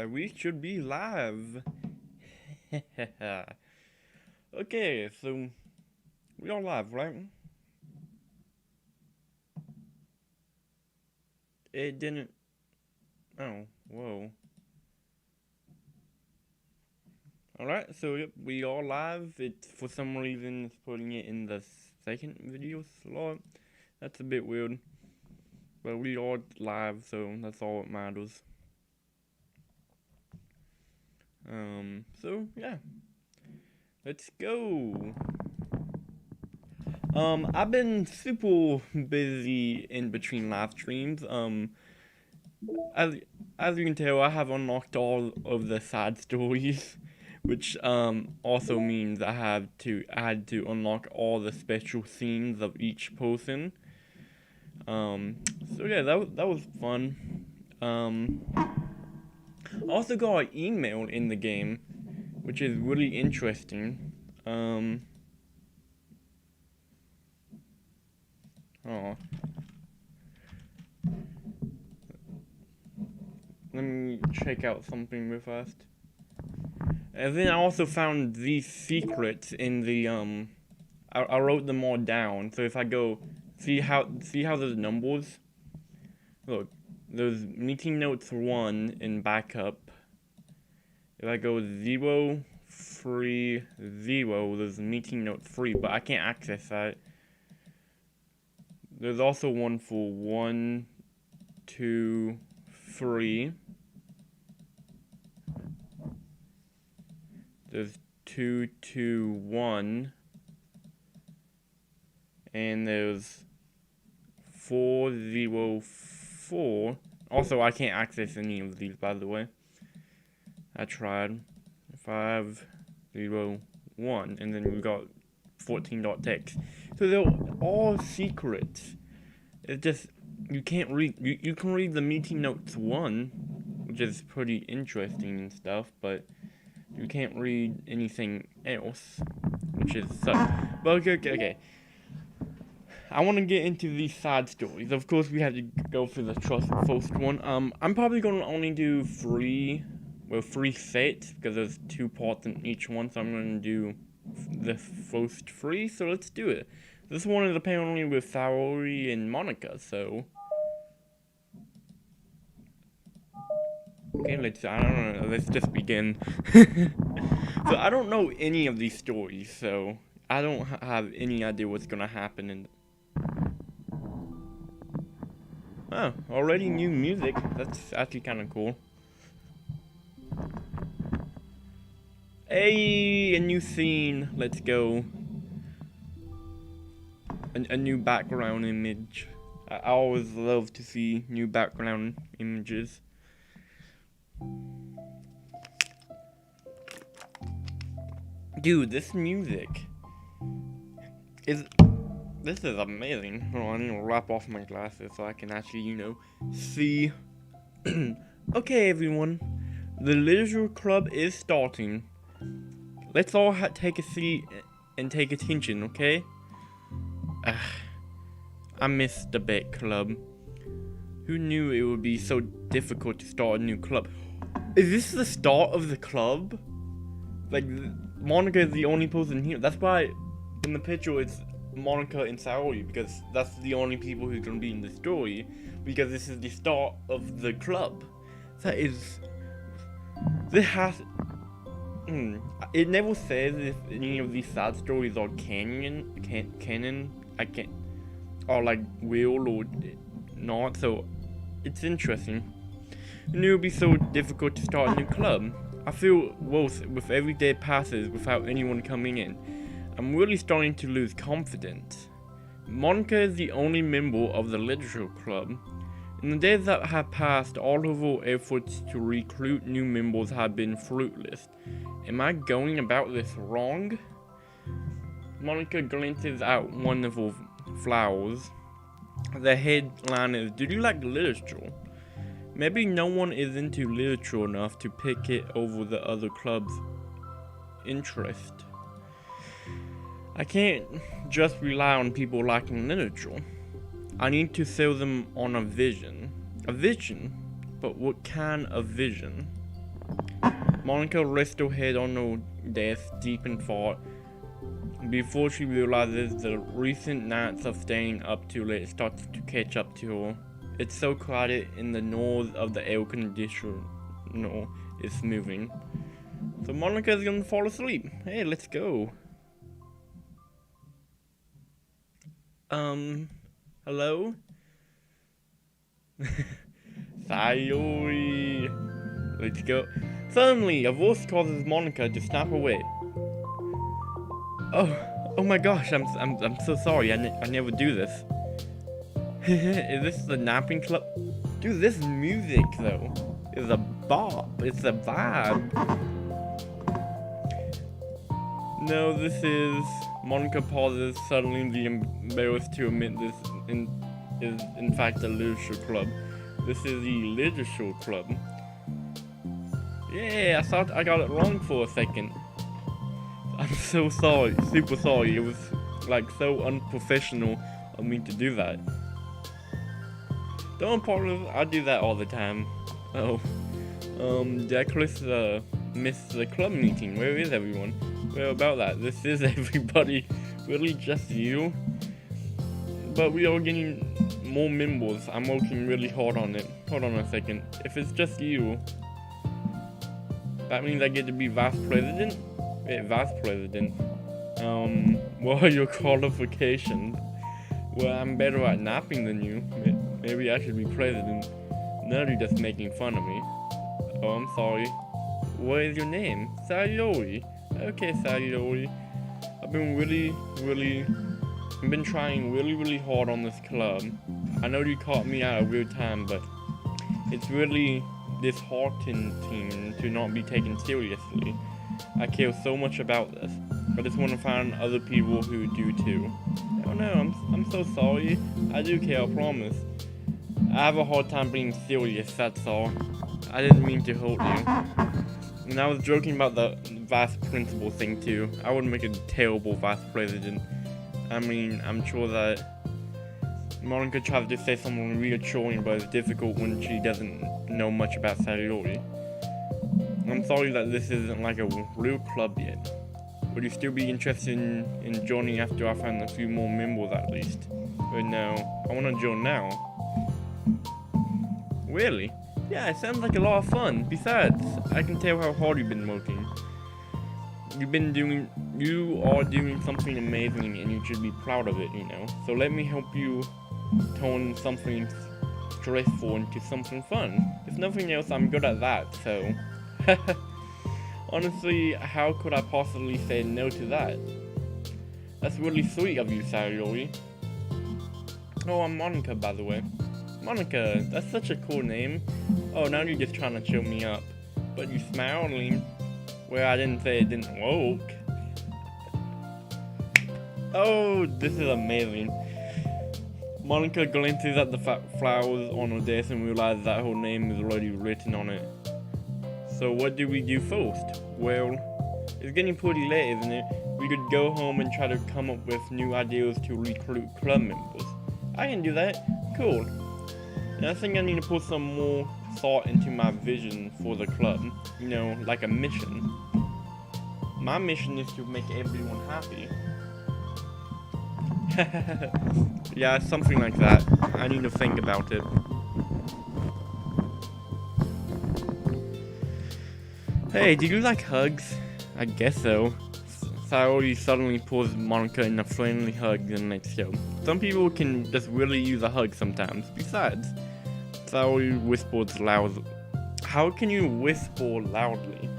We should be live. Okay, so we are live, right? It didn't. Oh, whoa. Alright, so yep, we are live. It for some reason it's putting it in the second video slot. That's a bit weird. But we are live, so that's all that matters. So yeah. Let's go. I've been super busy in between live streams. As as you can tell, I have unlocked all of the side stories, which also means I had to unlock all the special scenes of each person. So yeah, that was fun. I also got an email in the game, which is really interesting. Oh. Let me check out something real fast. And then I also found these secrets in the I wrote them all down. So if I go see how there's numbers. Look, there's meeting notes 1 in backup. If I go 0, 3, 0, there's meeting note 3, but I can't access that. There's also one for 1, 2, 3. There's 2, 2, 1. And there's 4, 0, 4. Also, I can't access any of these, by the way. I tried. 5, 0, 1. And then we got 14.text. So they're all secrets. It's just, you can't read, you can read the meeting notes 1, which is pretty interesting and stuff, but you can't read anything else, which is sucks. But okay. I want to get into these side stories. Of course, we have to go for the first one. I'm probably gonna only do 3 sets because there's 2 parts in each one. So I'm gonna do the first 3. So let's do it. This one is apparently with Saori and Monica. So okay, let's just begin. So I don't know any of these stories, so I don't have any idea what's gonna happen in. Oh, already new music. That's actually kind of cool. Hey, a new scene. Let's go. A new background image. I always love to see new background images. Dude, this music is. This is amazing. Oh, I need to wrap off my glasses so I can actually, see. Okay, everyone. The literature club is starting. Let's all take a seat and take attention, okay? I missed the bet club. Who knew it would be so difficult to start a new club? Is this the start of the club? Like, Monica is the only person here. That's why in the picture it's Monica and Saori, because that's the only people who's gonna be in the story, because this is the start of the club. That is. This has. It never says if any of these side stories are canon. I can't. Or like real or not, so it's interesting. And it would be so difficult to start a new club. I feel worse with every day passes without anyone coming in. I'm really starting to lose confidence. Monica is the only member of the literature club. In the days that have passed, all of our efforts to recruit new members have been fruitless. Am I going about this wrong? Monica glances at one of her flowers. The headline is, "Do you like literature?" Maybe no one is into literature enough to pick it over the other club's interest. I can't just rely on people liking literature. I need to sell them on a vision. A vision? but what kind of vision? Monica rests her head on her desk, deep in thought, before she realizes the recent nights of staying up too late starts to catch up to her. It's so crowded and the noise of the air conditioner is moving. So Monica's gonna fall asleep. Hey, let's go. Hello? Sayori. Let's go. Suddenly, a voice causes Monica to snap away. Oh my gosh, I'm so sorry. I never do this. Is this the napping club? Dude, this music though is a bop. It's a vibe. No, this is... Monica pauses, suddenly embarrassed to admit this is in fact a literature club. This is the literature club. Yeah, I thought I got it wrong for a second. I'm so sorry, super sorry. It was like so unprofessional of me to do that. Don't apologize, I do that all the time. Oh, Declan missed the club meeting. Where is everyone? Where about that? This is everybody. Really just you? But we are getting more members. I'm working really hard on it. Hold on a second. If it's just you, that means I get to be vice president? Wait, vice president. What are your qualifications? Well, I'm better at napping than you. Maybe I should be president. Now you're just making fun of me. Oh, I'm sorry. What is your name? Sayori. Okay, Sayori. I've been trying really hard on this club. I know you caught me at a weird time, but it's really disheartening to not be taken seriously. I care so much about this. I just want to find other people who do too. Oh no, I'm so sorry. I do care, I promise. I have a hard time being serious, that's all. I didn't mean to hurt you. And I was joking about the vice principal thing too. I would make a terrible vice president. I mean, I'm sure that Monica tries to say something reassuring, but it's difficult when she doesn't know much about Sayori. I'm sorry that this isn't like a real club yet. Would you still be interested in joining after I find a few more members at least? But no, I want to join now. Really? Yeah, it sounds like a lot of fun. Besides, I can tell how hard you've been working. You are doing something amazing and you should be proud of it, you know. So let me help you turn something stressful into something fun. If nothing else, I'm good at that, so... Honestly, how could I possibly say no to that? That's really sweet of you, Sayori. Oh, I'm Monica, by the way. Monica, that's such a cool name. Oh, now you're just trying to chill me up. But you smiling. Well, I didn't say it didn't work. Oh, this is amazing. Monica glances at the flowers on her desk and realizes that her name is already written on it. So what do we do first? Well, it's getting pretty late, isn't it? We could go home and try to come up with new ideas to recruit club members. I can do that. Cool. And I think I need to put some more thought into my vision for the club. You know, like a mission. My mission is to make everyone happy. Yeah, something like that. I need to think about it. Hey, do you like hugs? I guess so. Sayori suddenly pulls Monica in a friendly hug the next show. Some people can just really use a hug sometimes. Besides, Sayori whispers loudly. How can you whisper loudly?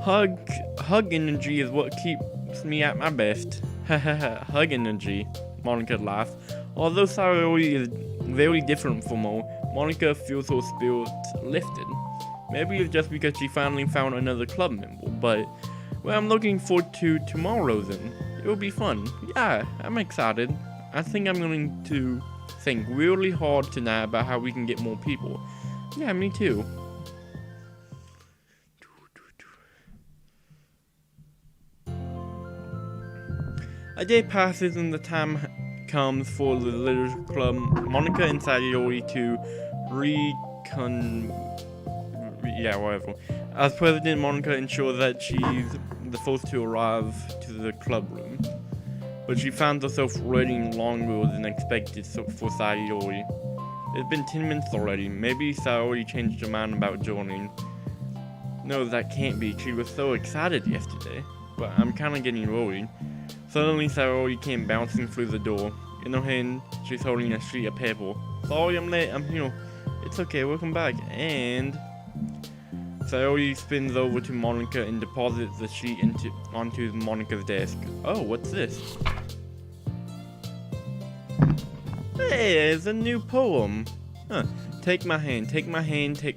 Hug energy is what keeps me at my best. Hug energy, Monica laughs. Although Sayori is very different from her, Monica feels her spirit lifted. Maybe it's just because she finally found another club member, but, well, I'm looking forward to tomorrow then. It will be fun. Yeah, I'm excited. I think I'm going to think really hard tonight about how we can get more people. Yeah, me too. A day passes and the time comes for the literature club, Monica and Sayori, to whatever. As president, Monica ensures that she's the first to arrive to the club room, but she found herself waiting longer than expected for Sayori. It's been 10 minutes already. Maybe Sayori changed her mind about joining. No, that can't be. She was so excited yesterday, but I'm kinda getting worried. Suddenly, Sayori came bouncing through the door. In her hand, she's holding a sheet of paper. Sorry I'm late, I'm here. It's okay, welcome back. And Sayori spins over to Monica and deposits the sheet onto Monica's desk. Oh, what's this? Hey, it's a new poem. Huh. Take my hand, take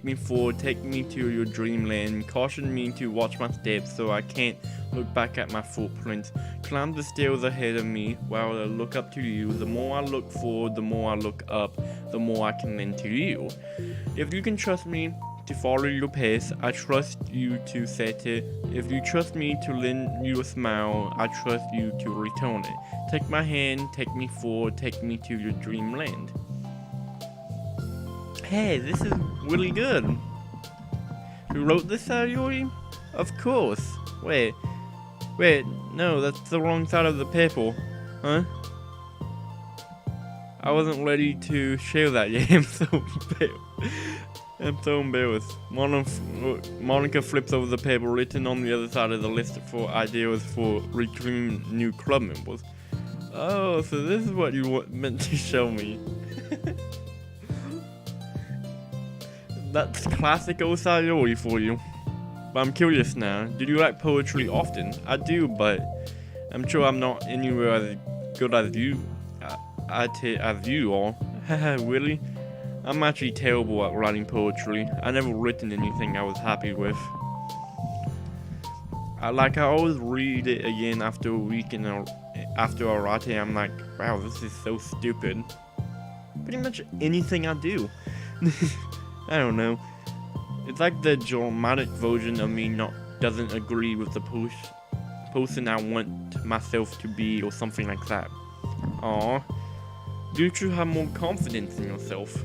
me forward, take me to your dreamland. Caution me to watch my steps so I can't look back at my footprints. Climb the stairs ahead of me while I look up to you. The more I look forward, the more I look up, the more I can lend to you. If you can trust me to follow your pace, I trust you to set it. If you trust me to lend you a smile, I trust you to return it. Take my hand, take me forward, take me to your dreamland. Hey, this is really good. Who wrote this, Sayori? Of course. Wait, no, that's the wrong side of the paper. Huh? I wasn't ready to share that yet. I'm so embarrassed. Monica flips over the paper written on the other side of the list for ideas for recruiting new club members. Oh, so this is what you meant to show me. That's classical Sayori for you. But I'm curious now, do you write poetry often? I do, but I'm sure I'm not anywhere as good as you are. Haha, really? I'm actually terrible at writing poetry. I never written anything I was happy with. I always read it again after a week, and after I write it, I'm like, wow, this is so stupid. Pretty much anything I do. I don't know. It's like the dramatic version of me doesn't agree with the person I want myself to be, or something like that. Aww. You should have more confidence in yourself.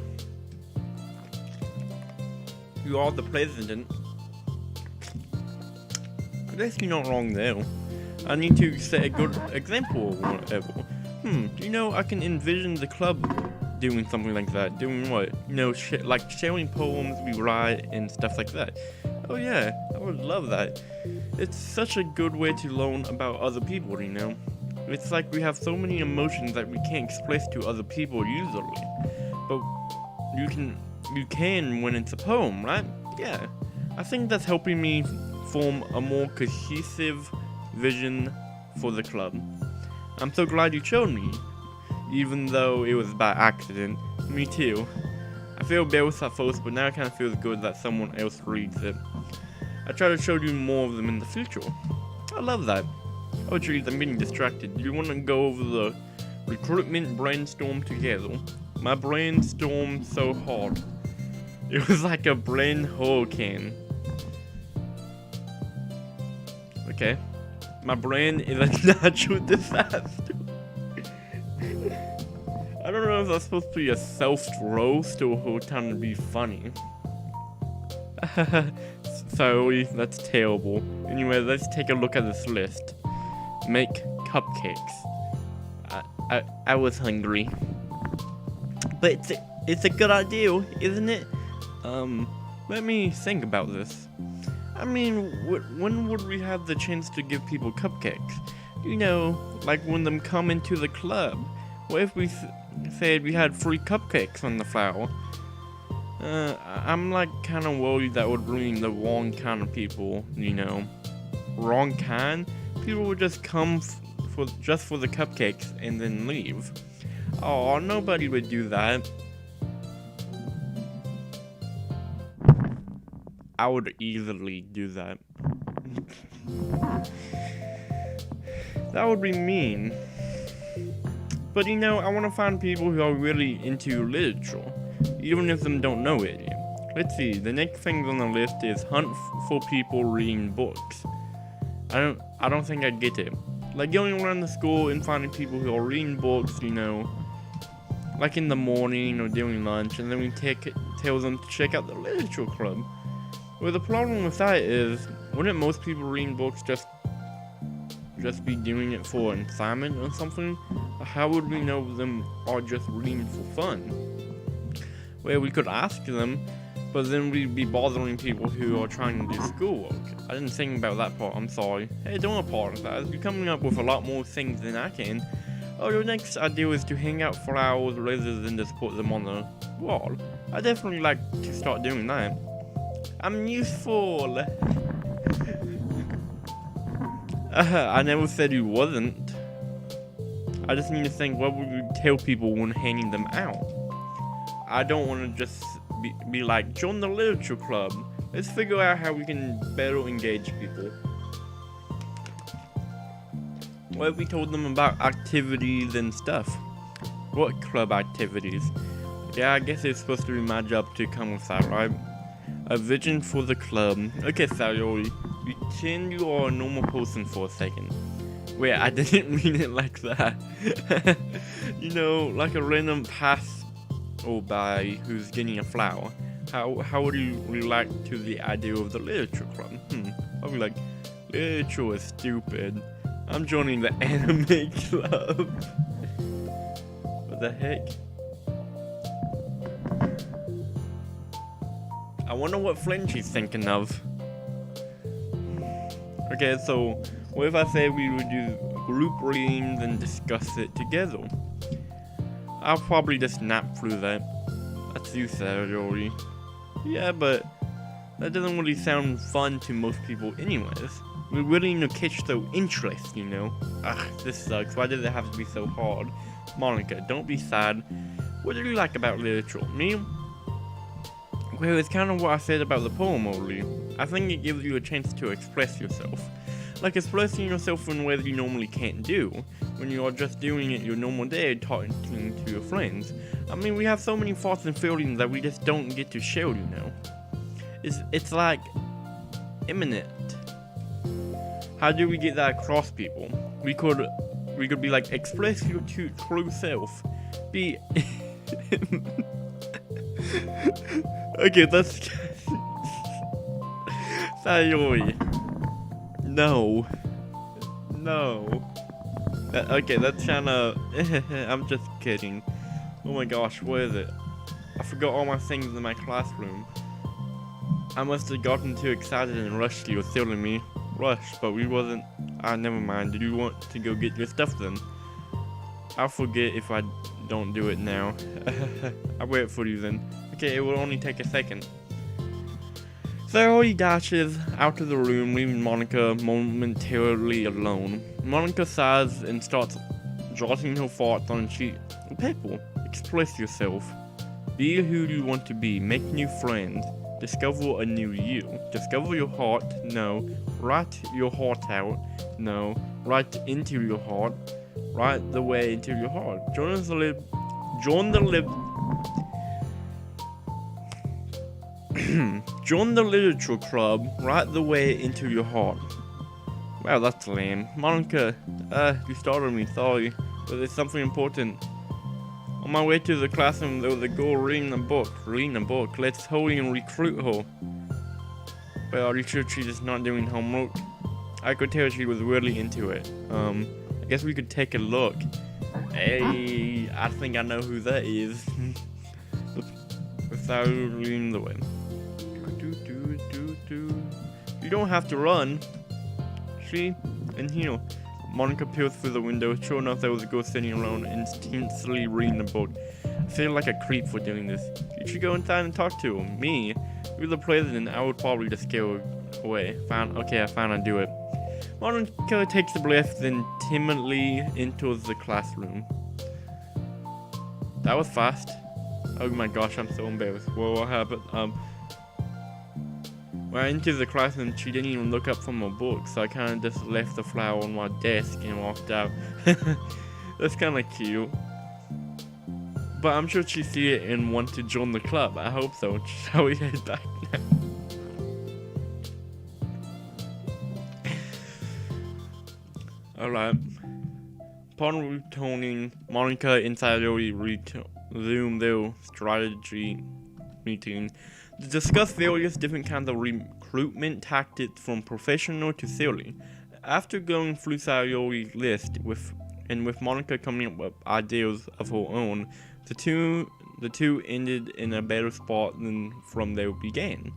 You are the president. I guess you're not wrong there. I need to set a good example or whatever. I can envision the club doing something like that. Doing what? Like sharing poems we write and stuff like that. Oh yeah, I would love that. It's such a good way to learn about other people, It's like we have so many emotions that we can't express to other people usually. But you can when it's a poem, right? Yeah. I think that's helping me form a more cohesive vision for the club. I'm so glad you showed me, even though it was by accident. Me too. I feel embarrassed at first, but now it kind of feels good that someone else reads it. I try to show you more of them in the future. I love that. Oh geez, I'm getting distracted. Do you want to go over the recruitment brainstorm together? My brain stormed so hard. It was like a brain hurricane. Okay. My brain is a natural disaster. I don't know if that's supposed to be a self-roast or her trying to be funny. Sorry, that's terrible. Anyway, let's take a look at this list. Make cupcakes. I was hungry. But it's a good idea, isn't it? Let me think about this. I mean, when would we have the chance to give people cupcakes? Like when them come into the club. What if we said we had free cupcakes on the floor? I'm kind of worried that would bring the wrong kind of people, Wrong kind? People would just come for the cupcakes and then leave. Oh, nobody would do that. I would easily do that. That would be mean. But I want to find people who are really into literature, even if them don't know it yet. Let's see, the next thing on the list is hunt for people reading books. I don't think I'd get it. Like going around the school and finding people who are reading books, like in the morning or during lunch, and then we tell them to check out the literature club. Well, the problem with that is, wouldn't most people reading books just be doing it for an assignment or something? How would we know them are just reading for fun? Well, we could ask them, but then we'd be bothering people who are trying to do schoolwork. I didn't think about that part, I'm sorry. Hey, don't apologize, you're coming up with a lot more things than I can. Oh, your next idea is to hang out flowers rather than just put them on the wall. I definitely like to start doing that. I'm useful! I never said you wasn't. I just need to think, what would we tell people when hanging them out? I don't want to just be like, join the literature club. Let's figure out how we can better engage people. What if we told them about activities and stuff? What club activities? Yeah, I guess it's supposed to be my job to come with that, right? A vision for the club. Okay, Sayori, pretend you are a normal person for a second. Wait, I didn't mean it like that. You know, like a random passerby who's getting a flower. How would you react to the idea of the literature club? I'll be like, literature is stupid. I'm joining the anime club. What the heck? I wonder what friend she's thinking of. Okay, so what if I say we would do group readings and discuss it together? I'll probably just nap through that. That's you, Sayori. Yeah, but that doesn't really sound fun to most people anyways. We really need to catch their interest, you know? This sucks. Why does it have to be so hard? Monica, don't be sad. What do you like about literature? Me? Well, it's kind of what I said about the poem earlier. I think it gives you a chance to express yourself. Like expressing yourself in ways you normally can't do, when you are just doing it your normal day talking to your friends. I mean, we have so many thoughts and feelings that we just don't get to share, you know? It's like imminent. How do we get that across, people? We could be like, express your true self. Be okay, that's Sayori. No. Okay, that's kinda I'm just kidding. Oh my gosh, where is it? I forgot all my things in my classroom. I must have gotten too excited and rushed you, telling me. Rush, but we wasn't. Never mind. Did you want to go get your stuff then? I'll forget if I don't do it now. I'll wait for you then. Okay, it will only take a second. Sayori dashes out of the room, leaving Monica momentarily alone. Monica sighs and starts jotting her thoughts on a sheet of paper. Express yourself. Be who you want to be. Make new friends. Discover a new you. Discover your heart. No. Write your heart out. No. Write into your heart. Write the way into your heart. Join the literature club. Write the way into your heart. Wow, that's lame. Monica, you startled me, sorry. But there's something important. On my way to the classroom, there was a girl reading a book. Let's hurry and recruit her. Well, are you sure she's just not doing homework? I could tell she was really into it. I guess we could take a look. Hey, I think I know who that is. Without leading the way. You don't have to run. See? In here. Monica peers through the window. Sure enough, there was a girl sitting alone, intensely reading a book. I feel like a creep for doing this. You should go inside and talk to her. Me? If you're the president, I would probably just scare her away. Okay, I finally do it. Monica takes a breath, then timidly enters the classroom. That was fast. Oh my gosh, I'm so embarrassed. Well, what happened? When I entered the classroom, she didn't even look up from her book, so I kind of just left the flower on my desk and walked out. That's kind of cute. But I'm sure she see it and want to join the club. I hope so. Shall we head back now? Alright. Upon returning, Monica and Sayori Zoom their strategy meeting to discuss various different kinds of recruitment tactics from professional to silly. After going through Sayori's list with Monica coming up with ideas of her own, the two ended in a better spot than from they began.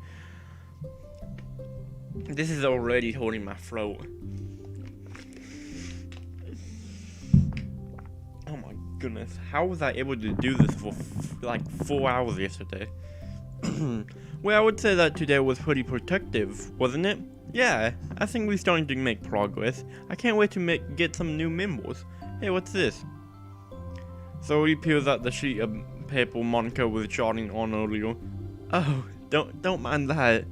This is already holding my throat. Oh my goodness, how was I able to do this for like 4 hours yesterday? Well, I would say that today was pretty productive, wasn't it? Yeah, I think we're starting to make progress. I can't wait to get some new members. Hey, what's this? So he peels out the sheet of paper Monica was jotting on earlier. Oh, don't mind that.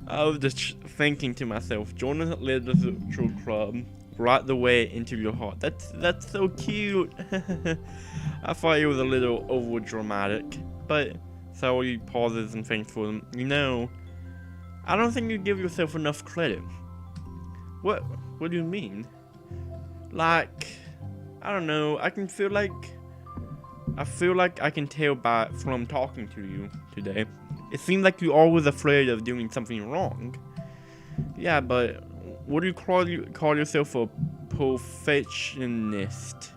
I was just thinking to myself, join the literature club right the way into your heart. That's so cute. I thought it was a little over dramatic, but so he pauses and thinks for them. You know, I don't think you give yourself enough credit. What do you mean? Like, I don't know. I feel like I can tell from talking to you today. It seems like you're always afraid of doing something wrong. Yeah, but what do you call yourself a perfectionist?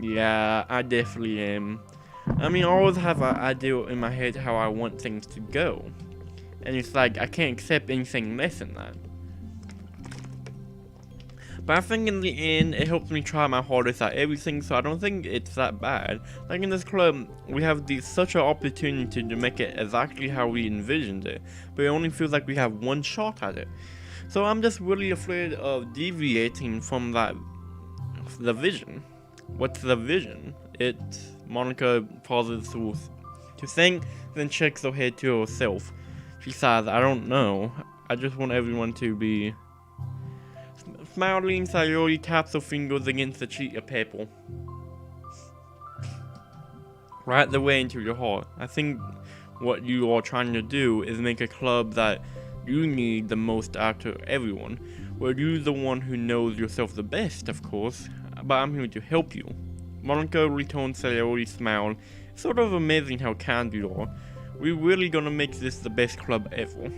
Yeah, I definitely am. I mean, I always have an idea in my head how I want things to go. And it's like, I can't accept anything less than that. But I think in the end, it helps me try my hardest at everything, so I don't think it's that bad. Like in this club, we have such an opportunity to make it exactly how we envisioned it, but it only feels like we have one shot at it. So I'm just really afraid of deviating from the vision. What's the vision? Monica pauses to think, then shakes her head to herself. She sighs, I don't know. I just want everyone to be... Smiling, Sayori taps her fingers against the sheet of paper. Right the way into your heart. I think what you are trying to do is make a club that you need the most out of everyone. Where you're the one who knows yourself the best, of course, but I'm here to help you. Monica returns Sayori's smile. It's sort of amazing how kind you are. We're really gonna make this the best club ever.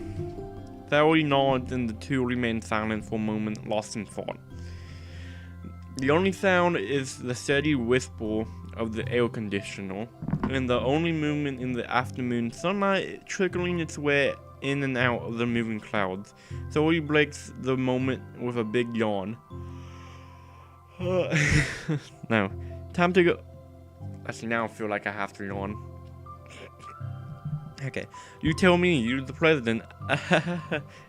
Sayori nods and the two remain silent for a moment, lost in thought. The only sound is the steady whisper of the air conditioner, and the only movement in the afternoon sunlight trickling its way in and out of the moving clouds. Sayori breaks the moment with a big yawn. Now, time to go. Actually, now I feel like I have to yawn. Okay, you tell me, you're the president.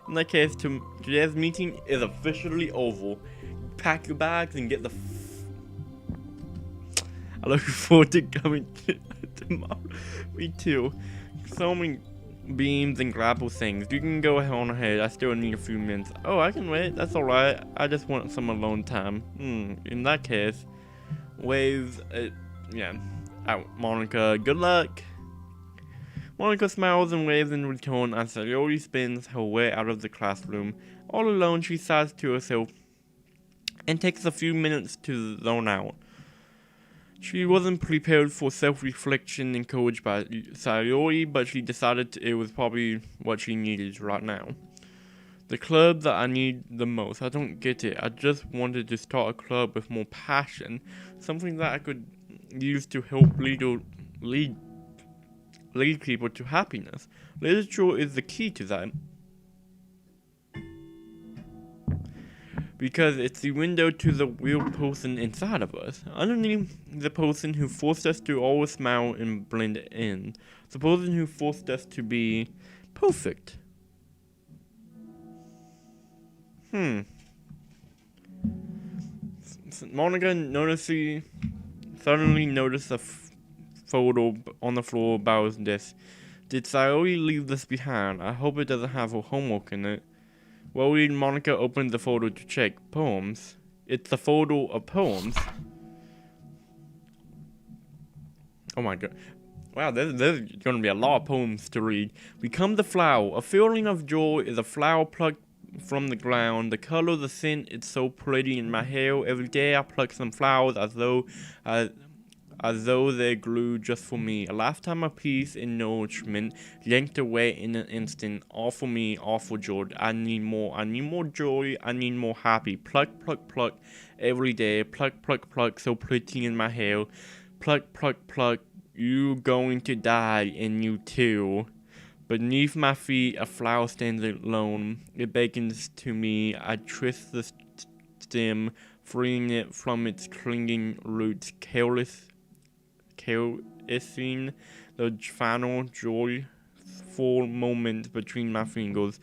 In that case, today's meeting is officially over. Pack your bags and get the I look forward to coming tomorrow. Me too. So many beams and grapple things. You can go on ahead. I still need a few minutes. Oh, I can wait. That's alright. I just want some alone time. In that case, waves. Yeah. Out, Monica. Good luck. Monica smiles and waves in return as Sayori spins her way out of the classroom. All alone, she sighs to herself and takes a few minutes to zone out. She wasn't prepared for self-reflection encouraged by Sayori, but she decided it was probably what she needed right now. The club that I need the most. I don't get it. I just wanted to start a club with more passion. Something that I could use to help lead people to happiness. Literature is the key to that. Because it's the window to the real person inside of us. Underneath the person who forced us to always smile and blend in. The person who forced us to be perfect. Monica suddenly noticed a photo on the floor by his desk. Did Sayori leave this behind? I hope it doesn't have her homework in it. Worried, Monica opened the photo to check. Poems. It's a photo of poems. Oh my god. Wow, there's gonna be a lot of poems to read. Become the flower. A feeling of joy is a flower plucked from the ground. The color, the scent, it's so pretty in my hair. Every day I pluck some flowers as though as though they're glued just for me. A lifetime of peace and nourishment, yanked away in an instant. All for me, all for joy. I need more joy, I need more happy. Pluck, pluck, pluck, every day. Pluck, pluck, pluck, so pretty in my hair. Pluck, pluck, pluck, you going to die, and you too. Beneath my feet, a flower stands alone. It beckons to me. I twist the stem, freeing it from its clinging roots, caressing the final joyful moments between my fingers.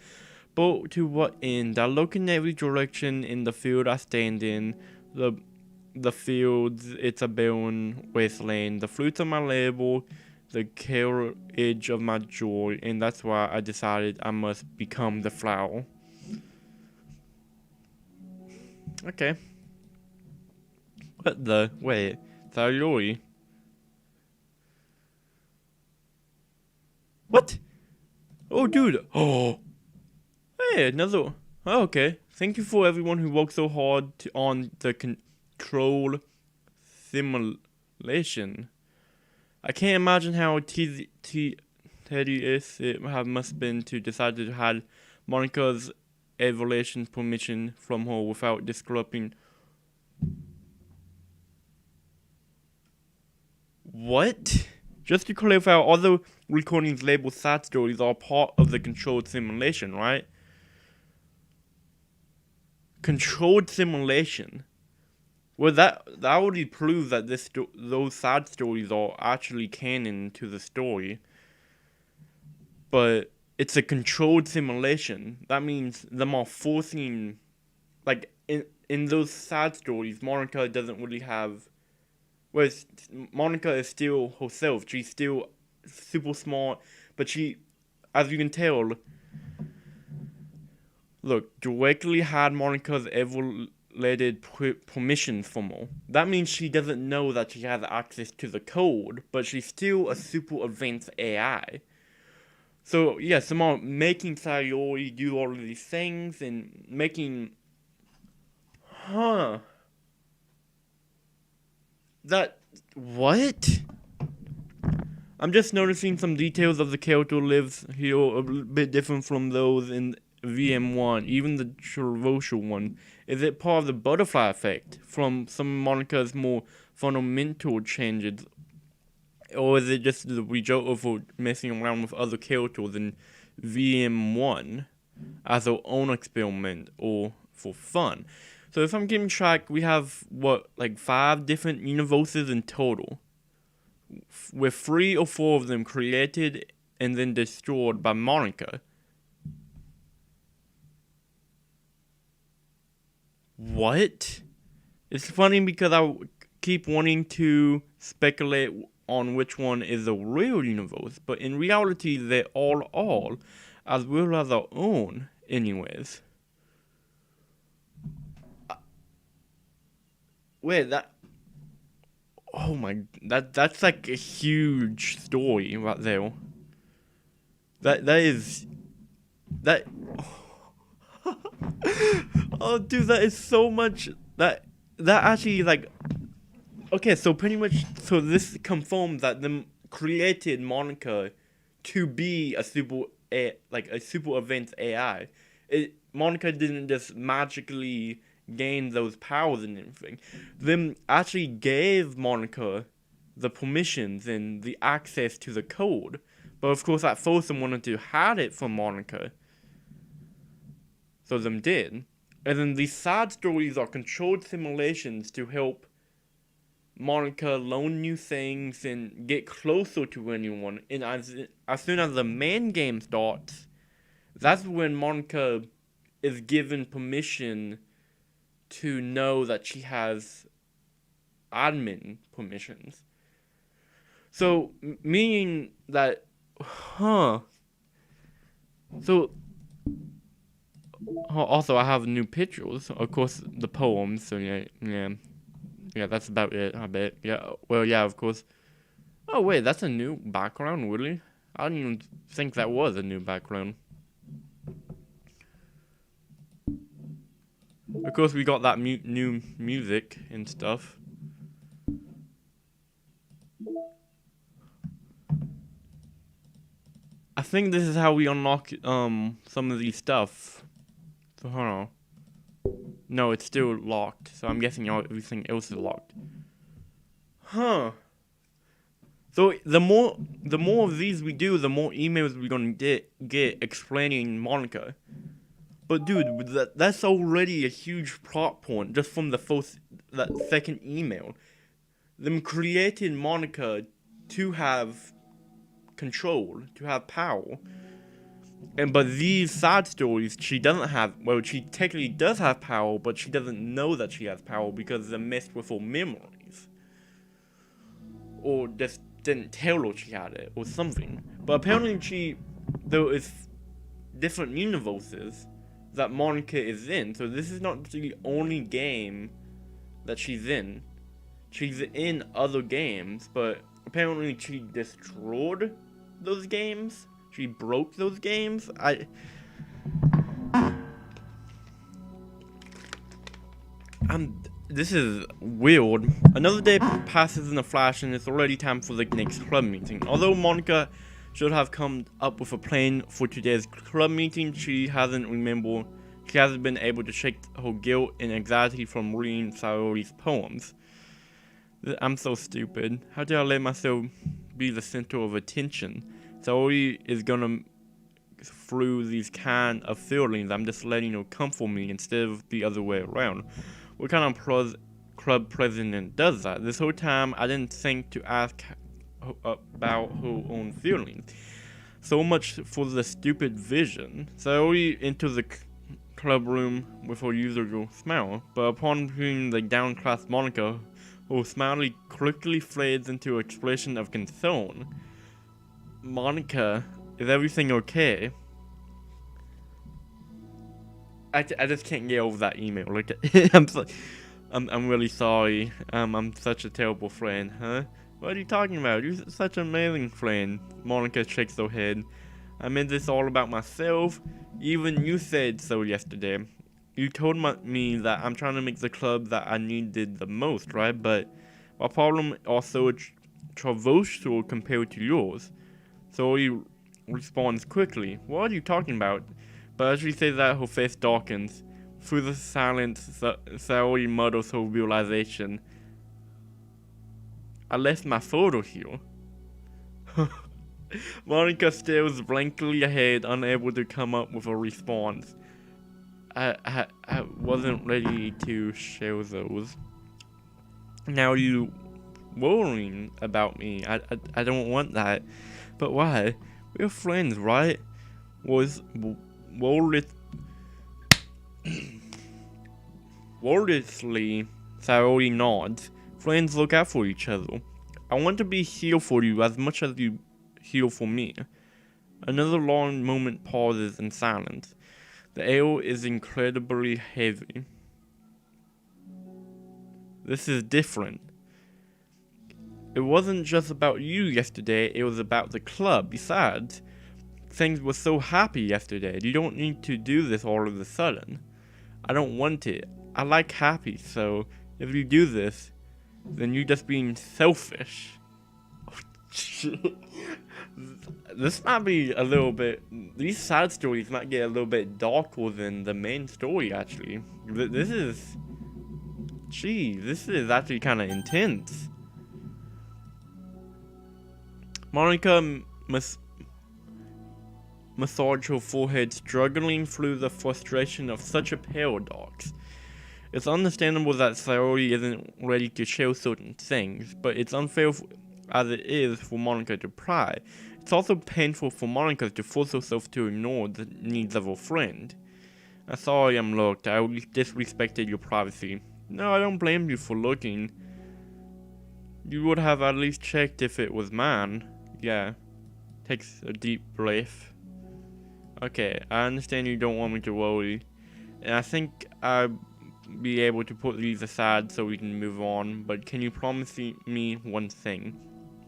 But to what end? I look in every direction in the field I stand in. The fields, it's a barren wasteland. The fruits of my labor, the carriage of my joy, and that's why I decided I must become the flower. Okay. What the? Wait. Sayori? What? Oh, dude. Oh. Hey, another. Oh, okay. Thank you for everyone who worked so hard on the control simulation. I can't imagine how tedious it must have been to decide to have Monica's evaluation permission from her without disclosing. What? Just to clarify, all the recordings labeled sad stories are part of the controlled simulation, right? Controlled simulation. Well, that already proves that those sad stories are actually canon to the story. But it's a controlled simulation. That means them all forcing, like in those sad stories, Monica doesn't really have. Whereas Monica is still herself. She's still super smart, but she, as you can tell, look, directly had Monica's evaluated permissions from her. That means she doesn't know that she has access to the code, but she's still a super advanced AI. So, yeah, someone making Sayori do all of these things and making... What? I'm just noticing some details of the character lives here a bit different from those in VM1, even the traversal one. Is it part of the butterfly effect from some of Monica's more fundamental changes? Or is it just the result of her messing around with other characters in VM1 as her own experiment or for fun? So if I'm keeping track, we have, like 5 different universes in total, with 3 or 4 of them created and then destroyed by Monica. What? It's funny because I keep wanting to speculate on which one is the real universe, but in reality, they all are, as well as our own, anyways. Wait, that... Oh my... That's like a huge story right there. That is... That... Oh, dude, that is so much... That actually, like... Okay, so pretty much... So this confirms that them created Monica to be a super advanced AI. Monica didn't just magically gain those powers and everything. Them actually gave Monica the permissions and the access to the code. But of course at first them wanted to hide it from Monica. So them did. And then these side stories are controlled simulations to help Monica learn new things and get closer to anyone. And as soon as the main game starts, that's when Monica is given permission to know that she has admin permissions. So, meaning that, So, also I have new pictures, of course, the poems, so yeah, that's about it, I bet. Yeah, well, yeah, of course. Oh, wait, that's a new background, really? I didn't even think that was a new background. Of course, we got that new music and stuff. I think this is how we unlock some of these stuff. So hold on. No, it's still locked. So I'm guessing everything else is locked. Huh. So the more of these we do, the more emails we're gonna get explaining Monica. But dude, that's already a huge plot point just from that second email. Them creating Monica to have control, to have power. But these side stories, she doesn't have. Well, she technically does have power, but she doesn't know that she has power because they're messed with her memories, or just didn't tell her she had it, or something. But apparently, there is different universes that Monica is in. So this is not the only game that she's in. She's in other games, but apparently she destroyed those games. She broke those games. This is weird. Another day passes in a flash and it's already time for the next club meeting. Although Monica should have come up with a plan for today's club meeting, she hasn't been able to shake her guilt and anxiety from reading Sayori's poems. I'm so stupid. How did I let myself be the center of attention? Sayori is gonna through these kind of feelings. I'm just letting her come for me instead of the other way around. What kind of club president does that? This whole time I didn't think to ask about her own feelings. So much for the stupid vision. Sayori enters the club room with her usual smile, but upon hearing the downcast Monica, her smile quickly fades into an expression of concern. Monica, is everything okay? I just can't get over that email. Like, I'm really sorry. I'm such a terrible friend, huh? What are you talking about? You're such an amazing friend. Monica shakes her head. I meant this all about myself. Even you said so yesterday. You told me that I'm trying to make the club that I needed the most, right? But my problem also traversal compared to yours. So he responds quickly. What are you talking about? But as she says that, her face darkens. Through the silence, Sayori mutters her realization. I left my photo here. Monica stares blankly ahead, unable to come up with a response. I wasn't ready to share those. Now you worrying about me. I don't want that. But why? We're friends, right? Wordlessly, Sayori nods. Friends look out for each other. I want to be here for you as much as you here for me. Another long moment pauses in silence. The air is incredibly heavy. This is different. It wasn't just about you yesterday, it was about the club. Besides, things were so happy yesterday. You don't need to do this all of a sudden. I don't want it. I like happy, so if you do this, then you're just being selfish. This might be a little bit... These side stories might get a little bit darker than the main story, actually. This is... Gee, this is actually kind of intense. Monica massaged her forehead, struggling through the frustration of such a paradox. It's understandable that Sayori isn't ready to share certain things, but it's unfair as it is for Monica to pry. It's also painful for Monica to force herself to ignore the needs of her friend. I'm sorry I'm looked. I disrespected your privacy. No, I don't blame you for looking. You would have at least checked if it was mine. Yeah. Takes a deep breath. Okay, I understand you don't want me to worry. And I think I'll be able to put these aside so we can move on. But can you promise me one thing?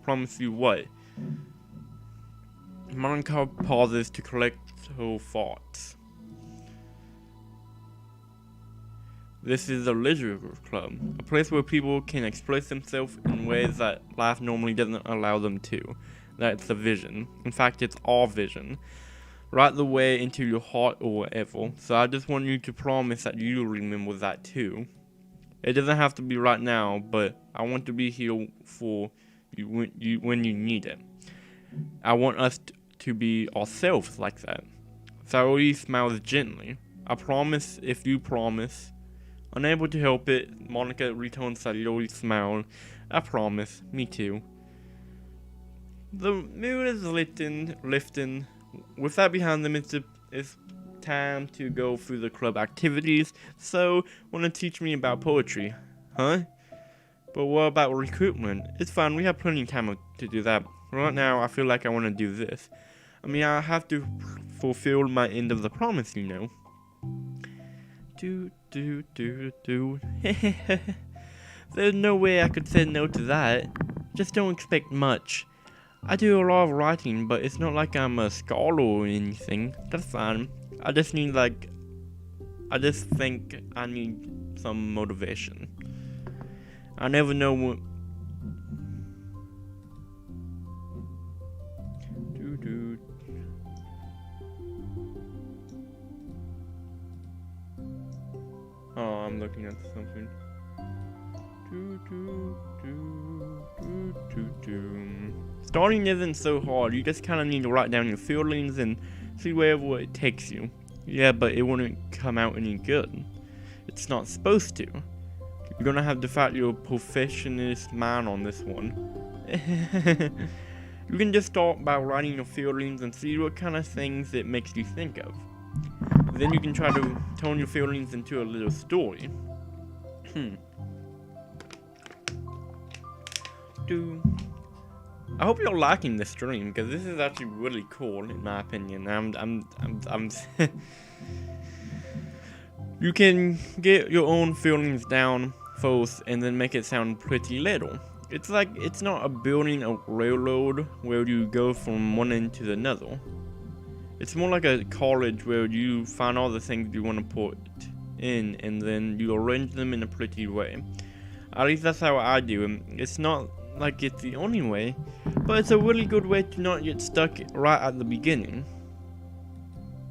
Promise you what? Monica pauses to collect her thoughts. This is a leisure club, a place where people can express themselves in ways that life normally doesn't allow them to. that's the vision. In fact, it's our vision. Right the way into your heart or whatever. So I just want you to promise that you remember that too. It doesn't have to be right now, but I want to be here for you when you need it. I want us to be ourselves like that. Saori smiles gently. I promise if you promise. Unable to help it, Monica returns Sayori's smile. I promise, me too. The mood is lifting. With that behind them, it's time to go through the club activities. So, wanna teach me about poetry, huh? But what about recruitment? It's fine, we have plenty of time to do that. Right now, I feel like I wanna do this. I mean, I have to fulfill my end of the promise, you know. There's no way I could say no to that. Just don't expect much. I do a lot of writing, but it's not like I'm a scholar or anything. That's fine. I just think I need some motivation. I never know what. Oh, I'm looking at something. Starting isn't so hard. You just kind of need to write down your feelings and see wherever it takes you. Yeah, but it wouldn't come out any good. It's not supposed to. You're gonna have to fight your perfectionist mind on this one. You can just start by writing your feelings and see what kind of things it makes you think of. Then you can try to turn your feelings into a little story. I hope you're liking this stream because this is actually really cool in my opinion. You can get your own feelings down first and then make it sound pretty little. It's like it's not a building a railroad where you go from one end to another. It's more like a college where you find all the things you want to put in and then you arrange them in a pretty way. At least that's how I do it. It's not like it's the only way, but it's a really good way to not get stuck right at the beginning.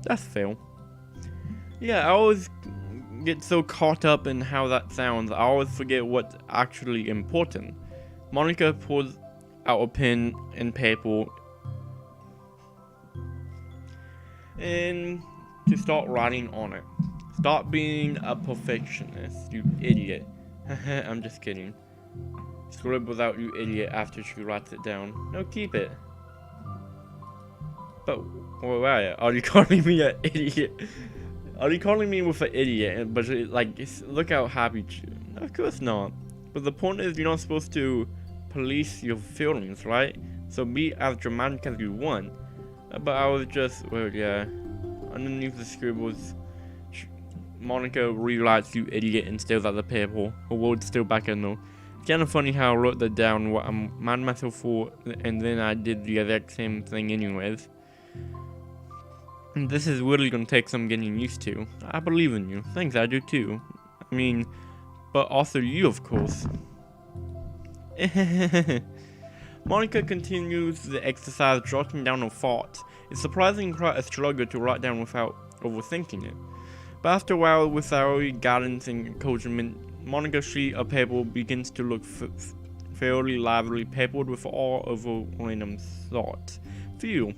That's fair. Yeah, I always get so caught up in how that sounds, I always forget what's actually important. Monica pulls out a pen and paper and to start writing on it. Stop being a perfectionist, you idiot. I'm just kidding. Scribbles out, you idiot, after she writes it down. No, keep it. But, why are you calling me an idiot? Are you calling me with an idiot? But, like, look how happy she is. Of course not. But the point is, you're not supposed to police your feelings, right? So be as dramatic as you want. But I was just, well, yeah. Underneath the scribbles, Monica rewrites you idiot and stares at the paper. Her words still back in though. It's kind of funny how I wrote that down, what I'm mad at myself for, and then I did the exact same thing anyways. And this is really gonna take some getting used to. I believe in you. Thanks, I do too. I mean, but also you, of course. Monica continues the exercise, jotting down her thoughts. It's surprisingly quite a struggle to write down without overthinking it. But after a while, with Saori guidance and encouragement, Monica's sheet of paper begins to look fairly lively, peppered with all of her random thoughts. Phew.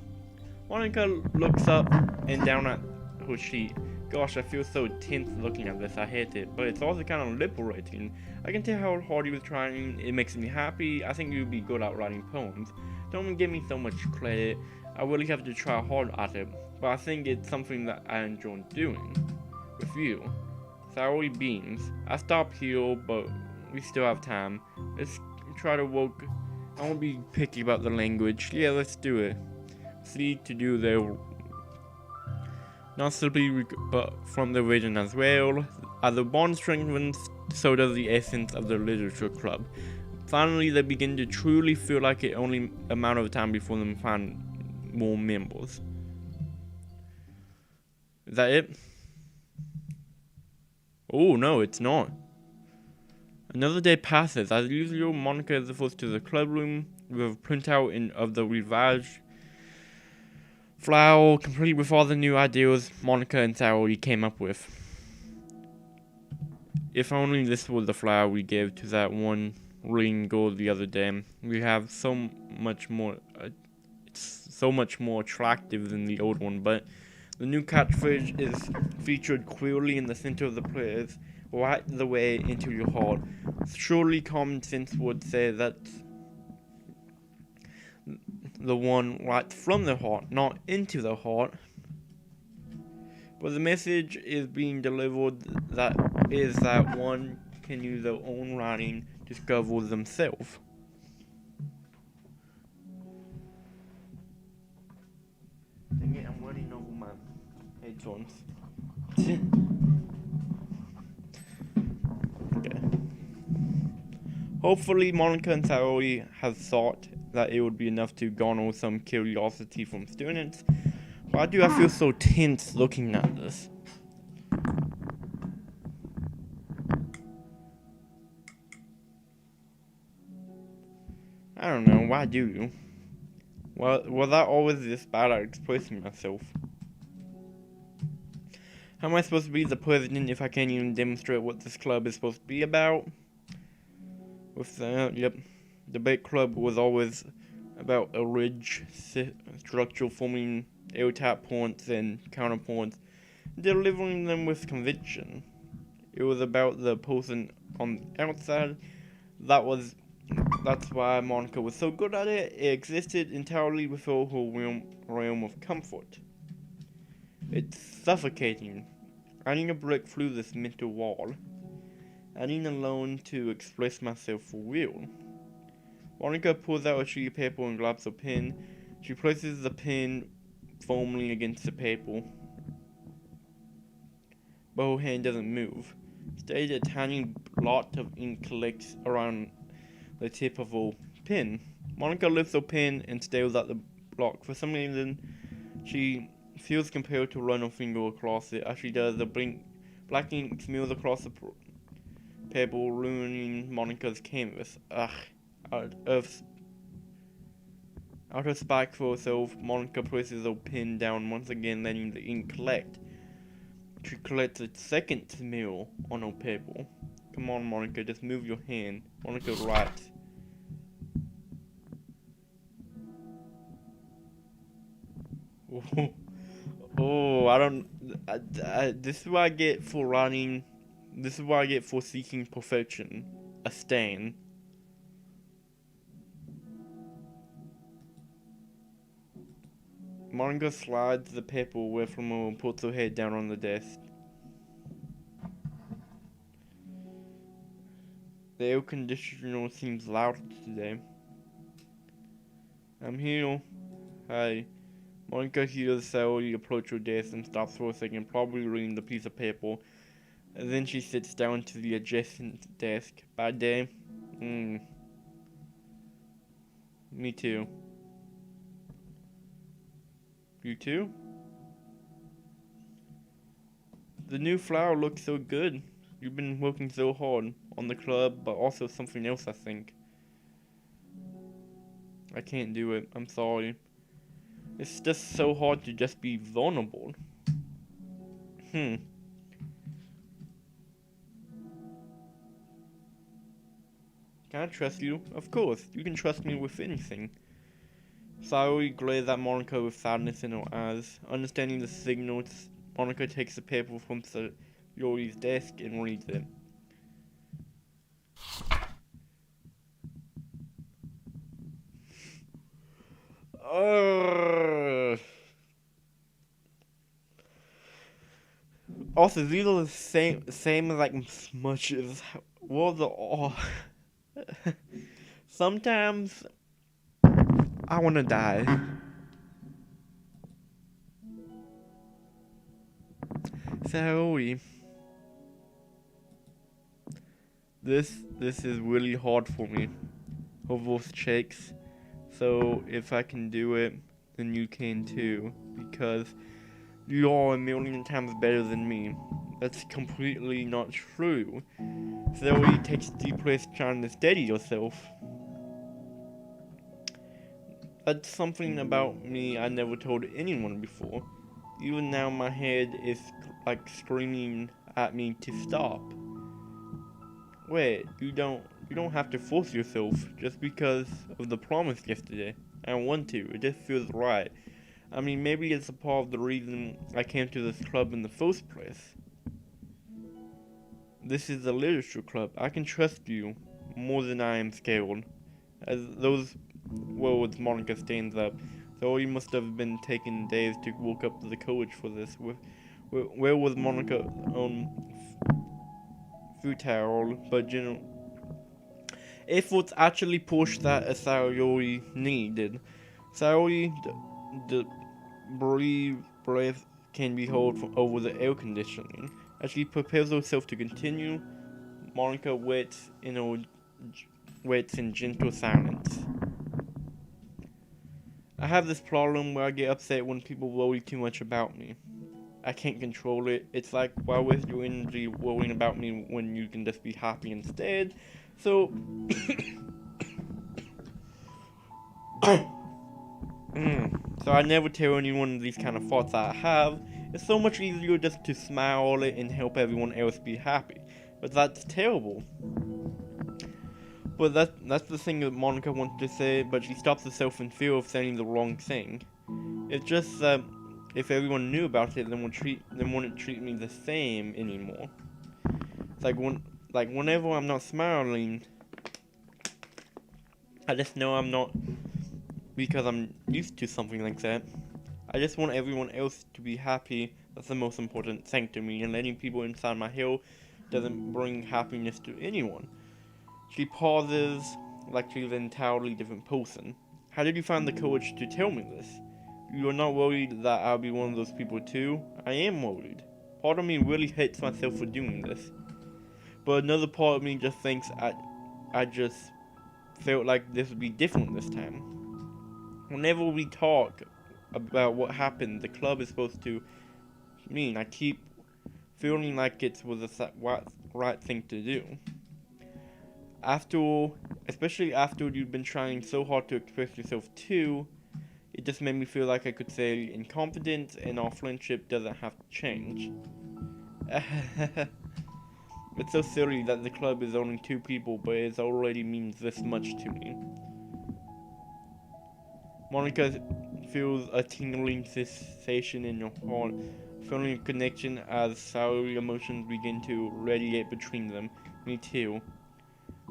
Monica looks up and down at her sheet. Gosh, I feel so tense looking at this, I hate it, but it's also kind of liberating. I can tell how hard you were trying, it makes me happy. I think you'd be good at writing poems. Don't give me so much credit, I really have to try hard at it, but I think it's something that I enjoy doing. With you. Saori beams. I stop here, but we still have time. Let's try to work. I won't be picky about the language. Yeah, let's do it. See to do there. Not simply, but from the region as well. As the bond strengthens, so does the essence of the literature club. Finally, they begin to truly feel like it only a matter of time before them find more members. Is that it? Oh, no, it's not. Another day passes. As usual, Monica is the first to the club room. with a printout of the revised flower, complete with all the new ideas Monica and Saori came up with. If only this was the flower we gave to that one ring gold the other day. We have so much more. It's so much more attractive than the old one, but the new catchphrase is featured clearly in the center of the prayers, right the way into your heart. Surely common sense would say that the one right from the heart, not into the heart. But the message is being delivered that one can use their own writing to discover themselves. Dang it, I'm running over my headphones. Okay. Hopefully Monica and Saori have thought that it would be enough to garner some curiosity from students. Why do I feel so tense looking at this? I don't know, why do you? Well, was I always this bad at expressing myself? How am I supposed to be the president if I can't even demonstrate what this club is supposed to be about? With that, yep. The debate club was always about a ridge structure forming airtight points and counterpoints, delivering them with conviction. It was about the person on the outside. That's why Monica was so good at it. It existed entirely within her realm of comfort. It's suffocating. Adding a brick through this mental wall. Adding a loan to express myself for real. Monica pulls out a sheet of paper and grabs a pen. She places the pen firmly against the paper, but her hand doesn't move. Instead, a tiny blot of ink collects around the tip of her pen. Monica lifts her pen and stares at the block. For some reason, she feels compelled to run her finger across it. As she does, the black ink smears across the paper, ruining Monica's canvas. Out of spite for herself, Monica places her pen down once again, letting the ink collect. She collects a second smear on her paper. Come on, Monica, just move your hand. Monica writes. This is what I get for writing. This is what I get for seeking perfection. A stain. Monica slides the paper away from her and puts her head down on the desk. The air conditioner seems loud today. I'm here. Hi. Monica hears Saori approach her desk and stops for a second, probably reading the piece of paper. And then she sits down to the adjacent desk. Bad day? Me too. You too? The new flower looks so good. You've been working so hard on the club, but also something else, I think. I can't do it. I'm sorry. It's just so hard to just be vulnerable. Can I trust you? Of course. You can trust me with anything. Saori glares at Monica with sadness in her eyes. Understanding the signals, Monica takes the paper from Saori's desk and reads it. Also, these are the same as like smushes. What the Sometimes I wanna die. Saori. This is really hard for me. Her voice shakes. So if I can do it, then you can too. Because you are a million times better than me. That's completely not true. Saori takes a deep breath, trying to steady yourself. That's something about me I never told anyone before. Even now my head is like screaming at me to stop. Wait, you don't have to force yourself just because of the promise yesterday. I want to, it just feels right. I mean, maybe it's a part of the reason I came to this club in the first place. This is a literature club. I can trust you more than I am scared. As those words, Monica stands up. So you must have been taking days to work up the courage for this. Where was Monica on futile, but efforts actually pushed that Sayori needed. Sayori, the breath can be held from over the air conditioning. As she prepares herself to continue, Monica waits in gentle silence. I have this problem where I get upset when people worry too much about me. I can't control it. It's like, why waste your energy worrying about me when you can just be happy instead? So, so I never tell anyone these kind of thoughts I have. It's so much easier just to smile and help everyone else be happy. But that's terrible. But that's the thing that Monica wanted to say, but she stops herself in fear of saying the wrong thing. It's just that if everyone knew about it, then wouldn't treat me the same anymore. It's like whenever I'm not smiling, I just know I'm not, because I'm used to something like that. I just want everyone else to be happy. That's the most important thing to me, and letting people inside my hill doesn't bring happiness to anyone. She pauses, like she's an entirely different person. How did you find the courage to tell me this? You are not worried that I'll be one of those people too? I am worried. Part of me really hates myself for doing this. But another part of me just thinks I just felt like this would be different this time. Whenever we talk about what happened, the club is supposed to mean, I keep feeling like it was the right thing to do. Especially after you've been trying so hard to express yourself too, it just made me feel like I could say in confidence and our friendship doesn't have to change. It's so silly that the club is only 2 people, but it already means this much to me. Monica feels a tingling sensation in her heart, feeling a connection as sour emotions begin to radiate between them. Me too.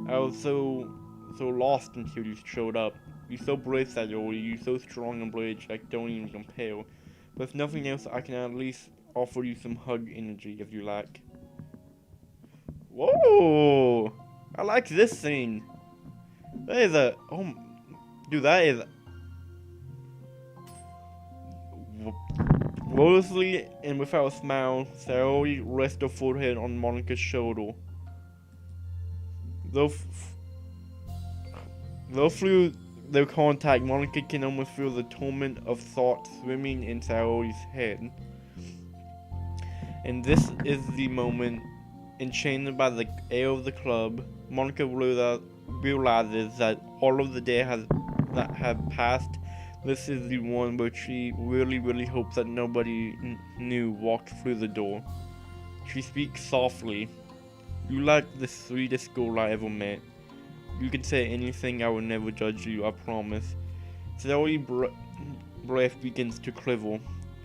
I was so lost until you showed up. You're so brave, Sayori. You're so strong and brave, I don't even compare. But if nothing else, I can at least offer you some hug energy if you like. Whoa! I like this scene. That is that is wordlessly and without a smile. Sayori rests her forehead on Monica's shoulder. Though through their contact, Monica can almost feel the torment of thoughts swimming in Sayori's head. And this is the moment, enchanted by the air of the club, Monica realizes that all of the day that have passed, this is the one where she really hopes that nobody new walks through the door. She speaks softly. You like the sweetest girl I ever met. You can say anything, I will never judge you, I promise. Sayori's breath begins to quiver.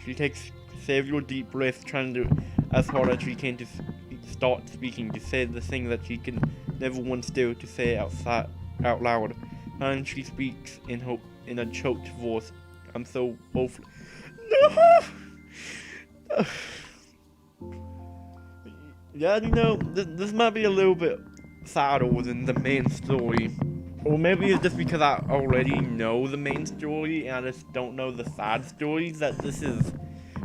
She takes several deep breaths, trying to as hard as she can to start speaking, to say the thing that she can never once dare to say out loud. And she speaks in a choked voice. I'm so woeful. No! Yeah, you know, this might be a little bit sadder than the main story. Or maybe it's just because I already know the main story and I just don't know the side stories that this is.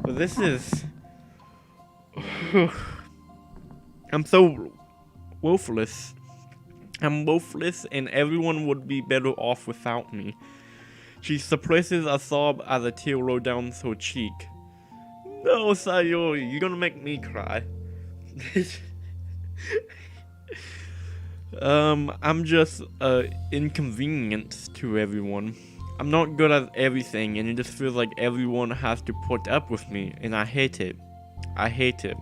But this is... I'm so woefuless. I'm woefuless and everyone would be better off without me. She suppresses a sob as a tear rolls down her cheek. No, Sayori, you're gonna make me cry. I'm just inconvenience to everyone. I'm not good at everything, and it just feels like everyone has to put up with me, and I hate it. I hate it.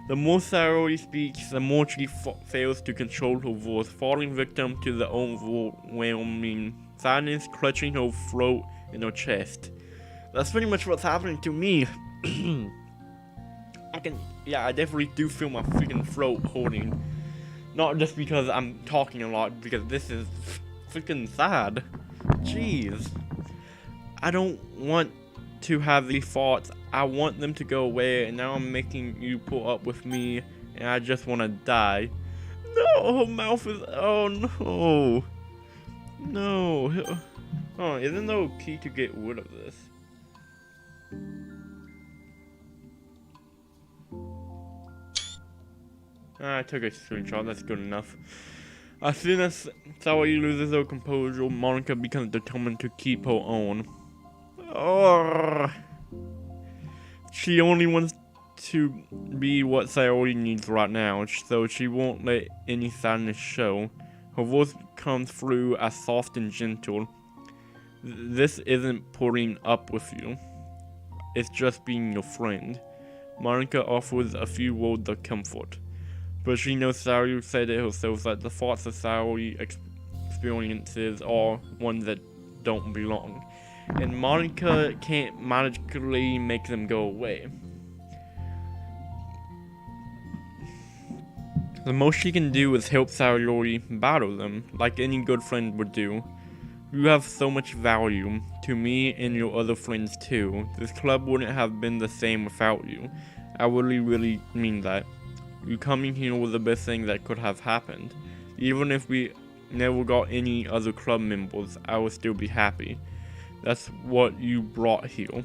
The more Sayori speaks, the more she fails to control her voice, falling victim to the overwhelming sadness clutching her throat and her chest. That's pretty much what's happening to me. I definitely do feel my freaking throat holding. Not just because I'm talking a lot, because this is freaking sad. Jeez. I don't want to have these thoughts. I want them to go away, and now I'm making you put up with me, and I just want to die. No, her mouth is. Oh no. No. Oh, isn't there a key to get rid of this? I took a screenshot, that's good enough. As soon as Sayori loses her composure, Monica becomes determined to keep her own. Oh. She only wants to be what Sayori needs right now, so she won't let any sadness show. Her voice comes through as soft and gentle. This isn't putting up with you. It's just being your friend. Monica offers a few words of comfort. But she knows Sayori said it herself that the thoughts that Sayori experiences are ones that don't belong. And Monica can't magically make them go away. The most she can do is help Sayori battle them, like any good friend would do. You have so much value, to me and your other friends too. This club wouldn't have been the same without you. I really mean that. You coming here was the best thing that could have happened. Even if we never got any other club members, I would still be happy. That's what you brought here.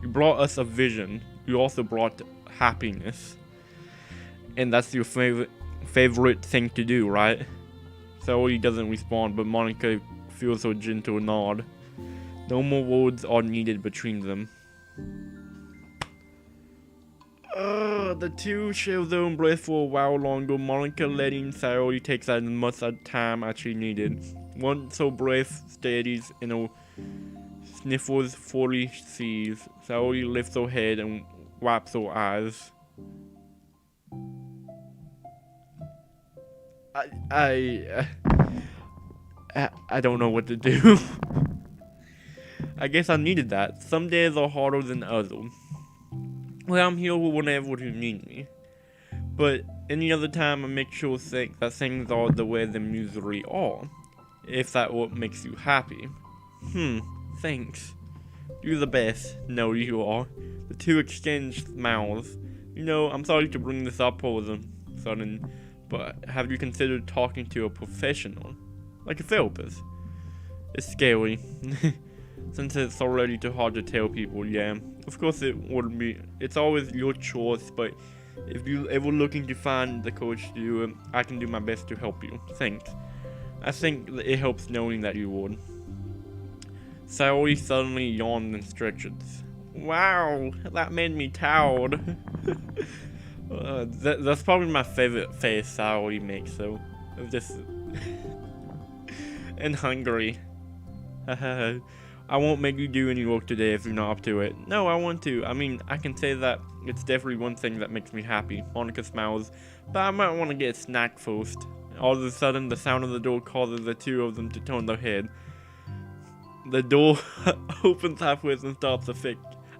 You brought us a vision. You also brought happiness. And that's your favorite thing to do, right? Sayori doesn't respond, but Monica feels her gentle nod. No more words are needed between them. The two share their embrace for a while longer, Monica letting Sayori take as much time as she needed. Once her breath steadies and her sniffles fully cease, Sayori lifts her head and wipes her eyes. I don't know what to do. I guess I needed that. Some days are harder than others. Well, I'm here whenever you need me. But any other time, I make sure to think that things are the way they usually are. If that what makes you happy. Thanks. You're the best. No, you are. The two exchange smiles. You know, I'm sorry to bring this up all of a sudden, but have you considered talking to a professional? Like a therapist? It's scary. Since it's already too hard to tell people, yeah. Of course it would be. It's always your choice, but if you're ever looking to find the coach to do it, I can do my best to help you. Thanks. I think it helps knowing that you would. Sayori suddenly yawned and stretches. Wow, that made me tired. That's probably my favorite face Sayori makes, though. Just and hungry. I won't make you do any work today if you're not up to it. No, I want to. I mean, I can say that it's definitely one thing that makes me happy. Monica smiles, but I might want to get a snack first. All of a sudden, the sound of the door causes the two of them to turn their head. The door opens halfway and stops. A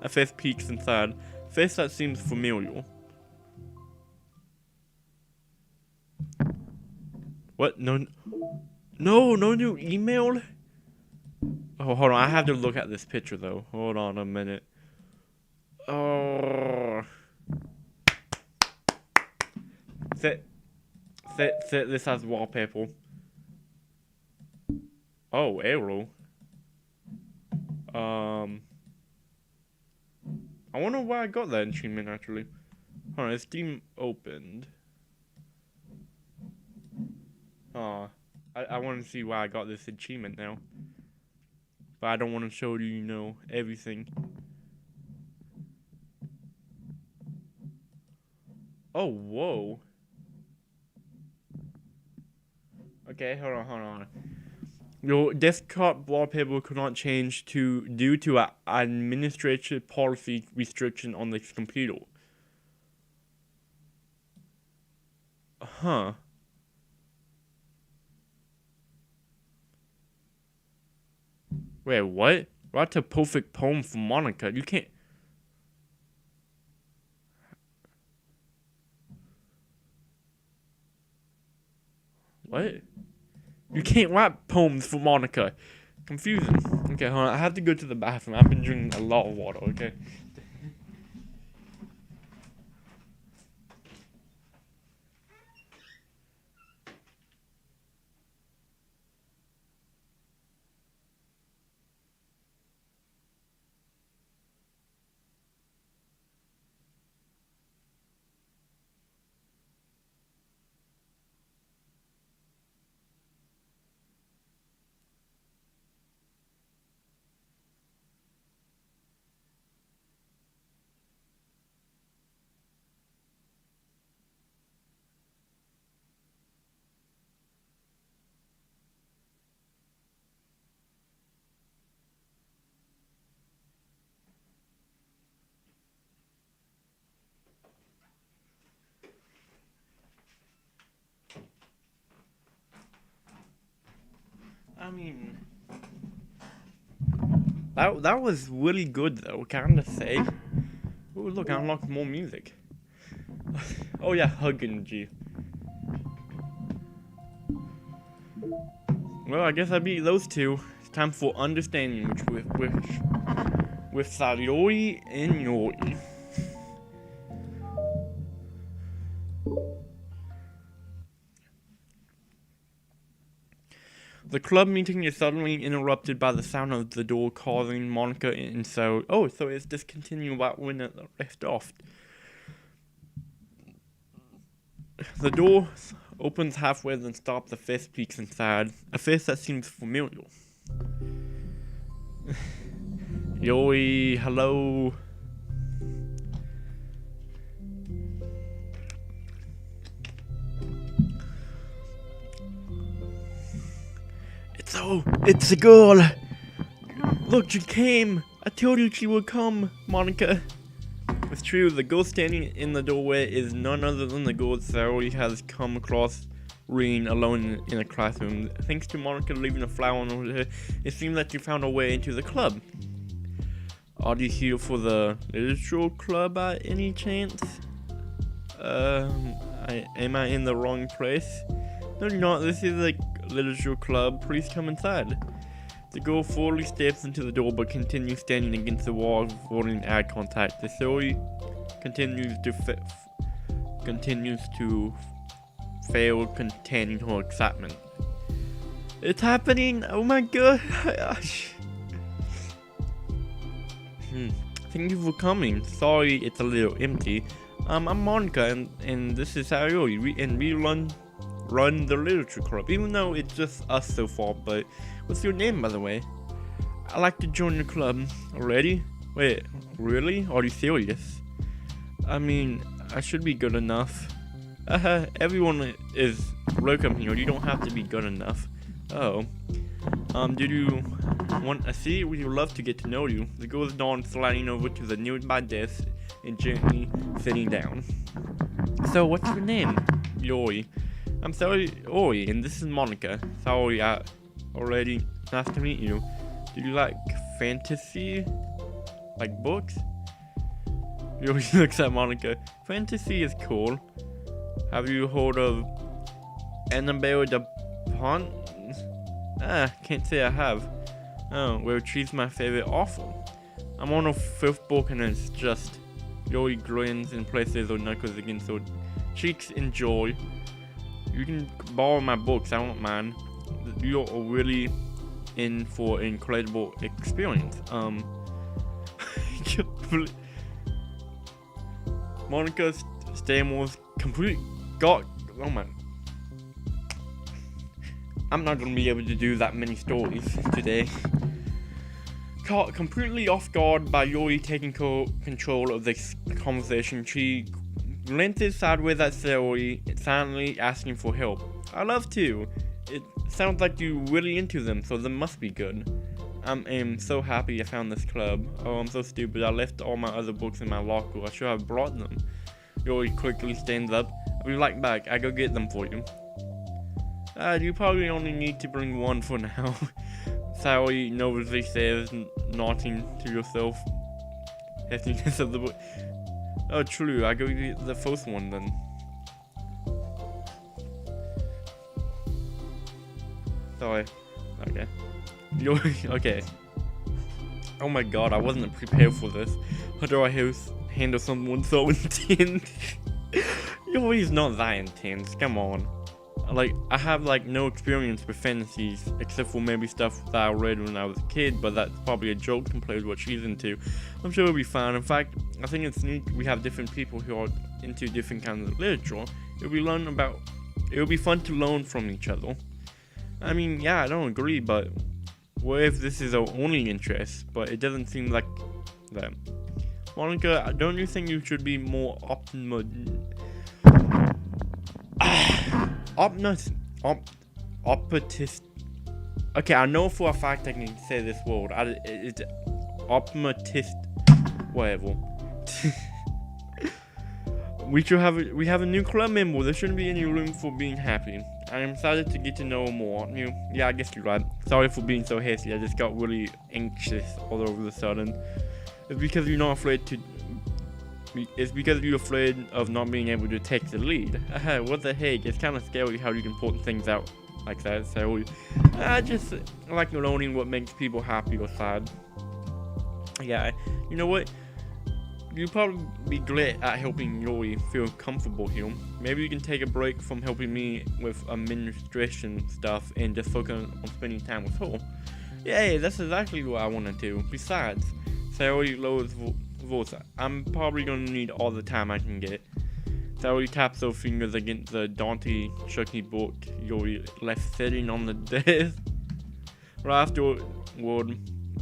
face peeks inside. A face that seems familiar. What? No new email? Oh, hold on. I have to look at this picture, though. Hold on a minute. Oh. Set this as wallpaper. Oh, arrow. I wonder why I got that achievement, actually. Hold on, it's Steam opened. I want to see why I got this achievement now. But I don't want to show you, you know, everything. Oh, whoa. Okay, hold on. Your desktop wallpaper could not change due to an administrative policy restriction on this computer. Huh. Wait, what? What's a perfect poem for Monica? You can't. What? You can't write poems for Monica. Confusing. Okay, hold on. I have to go to the bathroom. I've been drinking a lot of water, okay? I mean, that was really good though, kinda say. Oh look, I unlocked more music. Oh yeah, hug energy. Well, I guess I beat those two. It's time for understanding, with Sayori and Yori. The club meeting is suddenly interrupted by the sound of the door, causing Monica and so it's discontinued about when it left off. The door opens halfway, then stops. A face peeks inside. A face that seems familiar. Yoi, hello. It's a girl. Look, she came. I told you she would come, Monica. It's true, the girl standing in the doorway is none other than the girl Sayori has come across reading alone in a classroom. Thanks to Monica leaving a flower on her, it seems that you found a way into the club. Are you here for the literature club by any chance? Am I in the wrong place? No, you're not. This is a literature club. Please come inside. The girl fully steps into the door but continues standing against the wall, avoiding eye contact. The story continues to fail containing her excitement. It's happening! Oh my gosh! Thank you for coming. Sorry it's a little empty. I'm Monica and this is Sayori, we run the literature club, even though it's just us so far. But what's your name, by the way? I'd like to join your club. Already? Wait, really? Are you serious? I mean, I should be good enough. Everyone is welcome here. You don't have to be good enough. Oh. Did you want a seat? We would love to get to know you. The girl is Dawn, sliding over to the nearby desk and gently sitting down. So, what's your name? Yori. I'm Sayori, and this is Monica. Sorry, already. Nice to meet you. Do you like fantasy? Like books? Yori looks at Monica. Fantasy is cool. Have you heard of Annabelle de Pont? Can't say I have. Oh, well, she's my favorite author. I'm on her 5th book and it's just... Yori grins and places her knuckles against her cheeks in joy. You can borrow my books, I won't mind. You're really in for an incredible experience. Monica stammers oh my. I'm not gonna be able to do that many stories today. Caught completely off guard by Yori taking control of this conversation, she glances sideways at Sayori, silently asking for help. I love to. sounds like you're really into them, so they must be good. I am so happy I found this club. Oh, I'm so stupid. I left all my other books in my locker. I should have brought them. Yuri quickly stands up. I'll be right back. I go get them for you. You probably only need to bring one for now. Sally nervously says, nodding to yourself. Heftiness of the book. Oh, true. I go get the first one then. Sorry. Okay. Okay. Oh my god, I wasn't prepared for this. How do I handle someone so intense? Yuri's not that intense, come on. Like, I have like no experience with fantasies, except for maybe stuff that I read when I was a kid, but that's probably a joke compared to what she's into. I'm sure it'll be fine. In fact, I think it's neat we have different people who are into different kinds of literature. It'll be fun to learn from each other. I mean, yeah, I don't agree, but what if this is our only interest? But it doesn't seem like that. Monica, don't you think you should be more optimist? Okay, I know for a fact I can say this word. It's optimist, whatever. We have a new club member. There shouldn't be any room for being happy. I am excited to get to know more. Yeah, I guess you're right. Sorry for being so hasty. I just got really anxious all over the sudden. It's because you're not afraid to. It's because you're afraid of not being able to take the lead. What the heck? It's kind of scary how you can point things out like that. So I just like learning what makes people happy or sad. Yeah, you know what? You'll probably be glad at helping Yuri feel comfortable here. Maybe you can take a break from helping me with administration stuff and just focus on spending time with her. Yeah, that's exactly what I want to do. Besides, Sally lowers voice. I'm probably going to need all the time I can get. Sally taps her fingers against the daunty, Chucky book Yuri left sitting on the desk. Right afterward,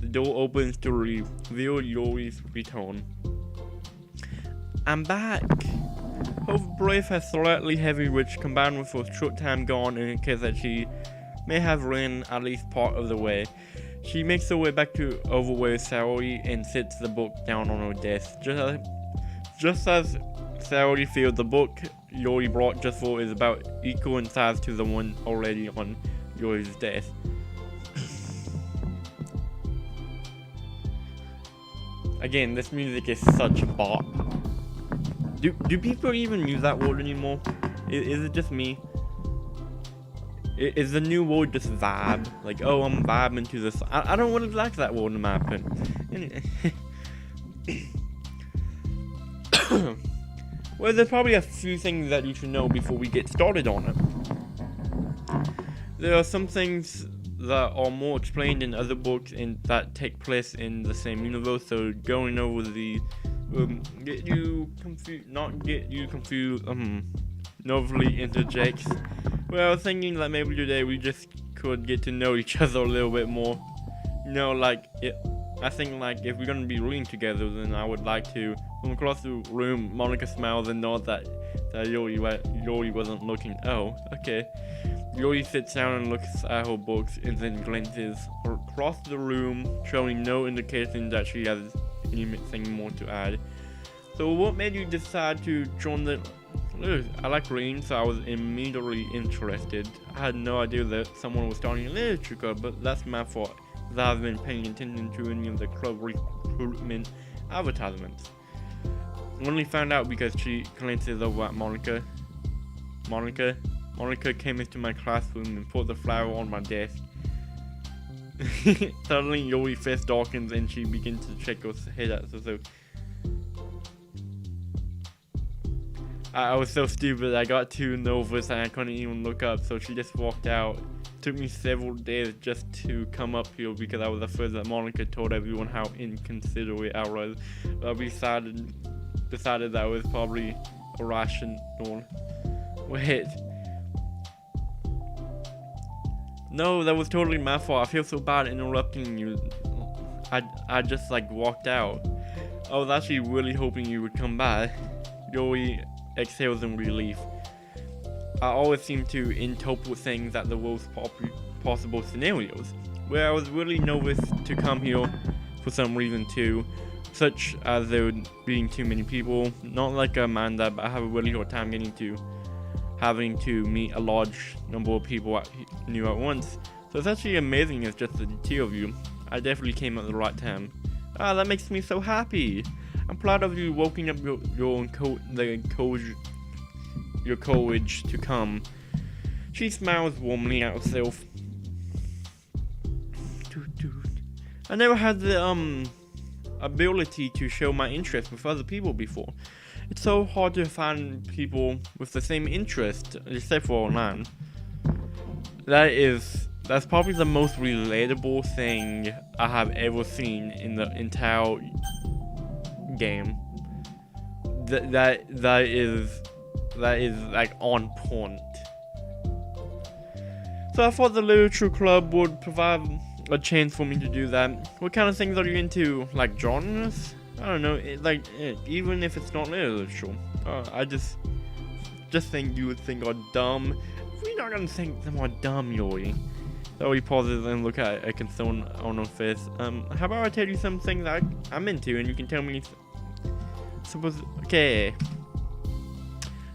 the door opens to reveal Yuri's return. I'm back! Her breath has slightly heavy, which combined with her short time gone indicates that she may have ran at least part of the way. She makes her way back to over where Sally and sits the book down on her desk. Just as Sally feels the book Yuri brought just for is about equal in size to the one already on Yuri's desk. Again, this music is such a bop. Do people even use that word anymore? Is it just me? Is the new word just vibe? Like, oh, I'm vibing to this. I don't really like that word in my opinion. Well, there's probably a few things that you should know before we get started on it. There are some things that are more explained in other books and that take place in the same universe, so going over the not get you confused, nervously interjects. Well, I was thinking that maybe today we just could get to know each other a little bit more. You know, like, I think like if we're gonna be reading together, then I would like to. From across the room, Monica smiles and nods that Yuri wasn't looking. Oh, okay. Yuri sits down and looks at her books and then glances across the room, showing no indication that she has anything more to add. So what made you decide to join the... I like reading, so I was immediately interested. I had no idea that someone was starting a literature club, but that's my fault, as I've been paying attention to any of the club recruitment advertisements. I only found out because she glances over at Monica. Monica came into my classroom and put the flower on my desk. Suddenly, Yuri's face darkens and she begins to shake her head at herself. I was so stupid, I got too nervous and I couldn't even look up, so she just walked out. It took me several days just to come up here because I was afraid that Monica told everyone how inconsiderate I was. But I decided that was probably irrational. Wait. No, that was totally my fault. I feel so bad interrupting you. I just like walked out. I was actually really hoping you would come by. Yuri exhales in relief. I always seem to interpret things at the worst possible scenarios, where I was really nervous to come here for some reason too, such as there being too many people. Not like Amanda, but I have a really hard time having to meet a large number of people new at once. So it's actually amazing it's just the two of you. I definitely came at the right time. That makes me so happy. I'm proud of you woking up your courage to come. She smiles warmly at herself. I never had the ability to show my interest with other people before. It's so hard to find people with the same interest, except for online. That's probably the most relatable thing I have ever seen in the entire game. That is like on point. So I thought the literature club would provide a chance for me to do that. What kind of things are you into? Like genres? I don't know. Even if it's not literature, I just think you would think are dumb. We're not gonna think them are dumb, Yuri. So he pauses and look at a concern on her face. How about I tell you some things that I'm into, and you can tell me. Okay.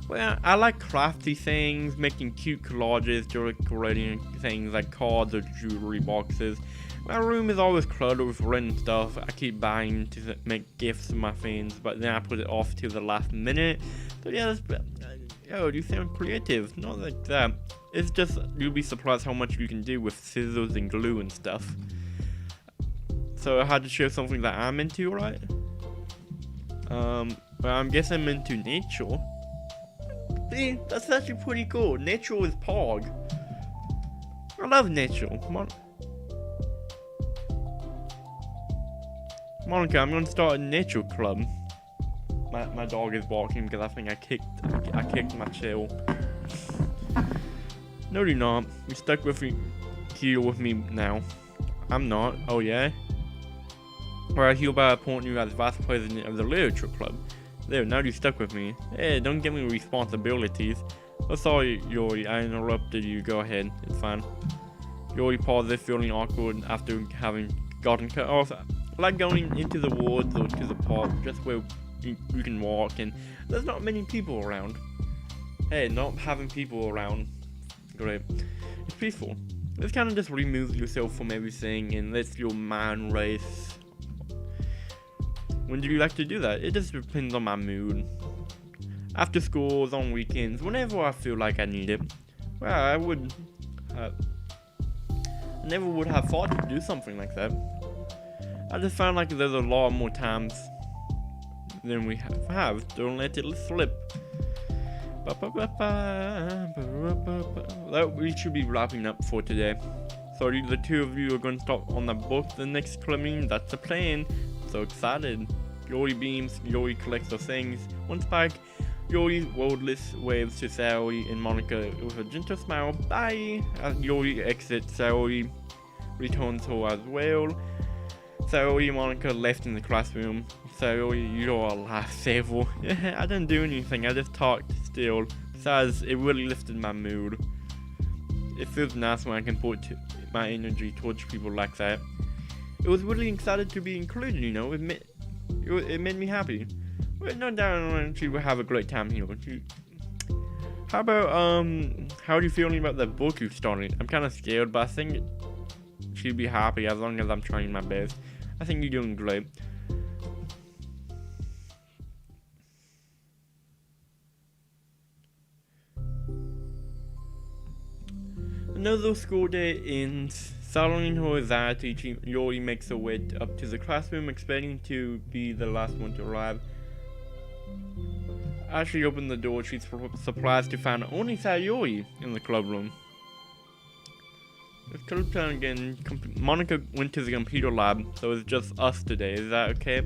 Well, I like crafty things, making cute collages, decorating things like cards or jewelry boxes. My room is always cluttered with random stuff I keep buying to make gifts to my friends, but then I put it off till the last minute. So yeah, you sound creative. Not like that. It's just, you'll be surprised how much you can do with scissors and glue and stuff. So I had to share something that I'm into, right? Well, I guess I'm into nature. See, that's actually pretty cool. Nature is Pog. I love nature. Monica, I'm gonna start a nature club. My dog is barking because I think I kicked my tail. No, you're not. You're stuck here with me now. I'm not. Oh yeah. Or I hereby appoint you as vice president of the literature club. There, now you're stuck with me. Hey, don't give me responsibilities. Oh, sorry, Yuri, I interrupted you. Go ahead, it's fine. Yuri pauses, feeling awkward after having gotten cut off. I like going into the woods or to the park, just where you can walk and there's not many people around. Hey, not having people around, great. It's peaceful. This kind of just removes yourself from everything and lets your mind race. When do you like to do that? It just depends on my mood. After schools, on weekends, whenever I feel like I need it. Well, I never would have thought to do something like that. I just found like there's a lot more times than we have. Don't let it slip. We should be wrapping up for today. So the two of you are going to start on the book the next clipping. That's the plan. So excited. Yuri beams, Yuri collects the things. One spike, Yuri wordless waves to Saori and Monica with a gentle smile. Bye! As Yuri exits, Saori returns her as well. Saori and Monica left in the classroom. Saori, you're a lifesaver. I didn't do anything, I just talked still. Besides, it really lifted my mood. It feels nice when I can put my energy towards people like that. It was really excited to be included, you know. It made me happy. Well, no doubt she will have a great time here. How about how are you feeling about the book you started? I'm kind of scared, but I think she'll be happy as long as I'm trying my best. I think you're doing great. Another school day ends. Following her anxiety, Yuri makes her way up to the classroom, expecting to be the last one to arrive. As she opens the door, she's surprised to find only Sayori in the club room. It's club time again. Monica went to the computer lab, so it's just us today. Is that okay?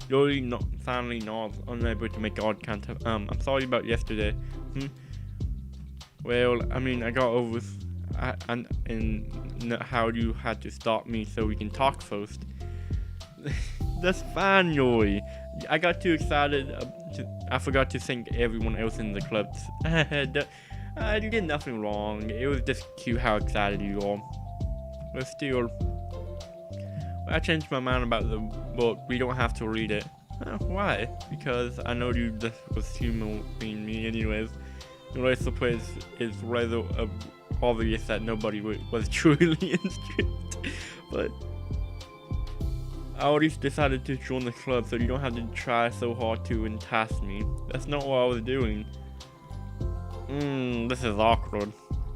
Yuri finally nods, unable to make eye contact. I'm sorry about yesterday. Well, I mean, I got over and how you had to stop me so we can talk first. That's fine, Yuri. I got too excited. I forgot to thank everyone else in the club. You did nothing wrong. It was just cute how excited you are. But still, I changed my mind about the book. We don't have to read it. Why? Because I know you just was humoring me anyways. The rest of the place is rather obvious that nobody was truly interested. But I already decided to join the club, so you don't have to try so hard to entice me. That's not what I was doing. This is awkward.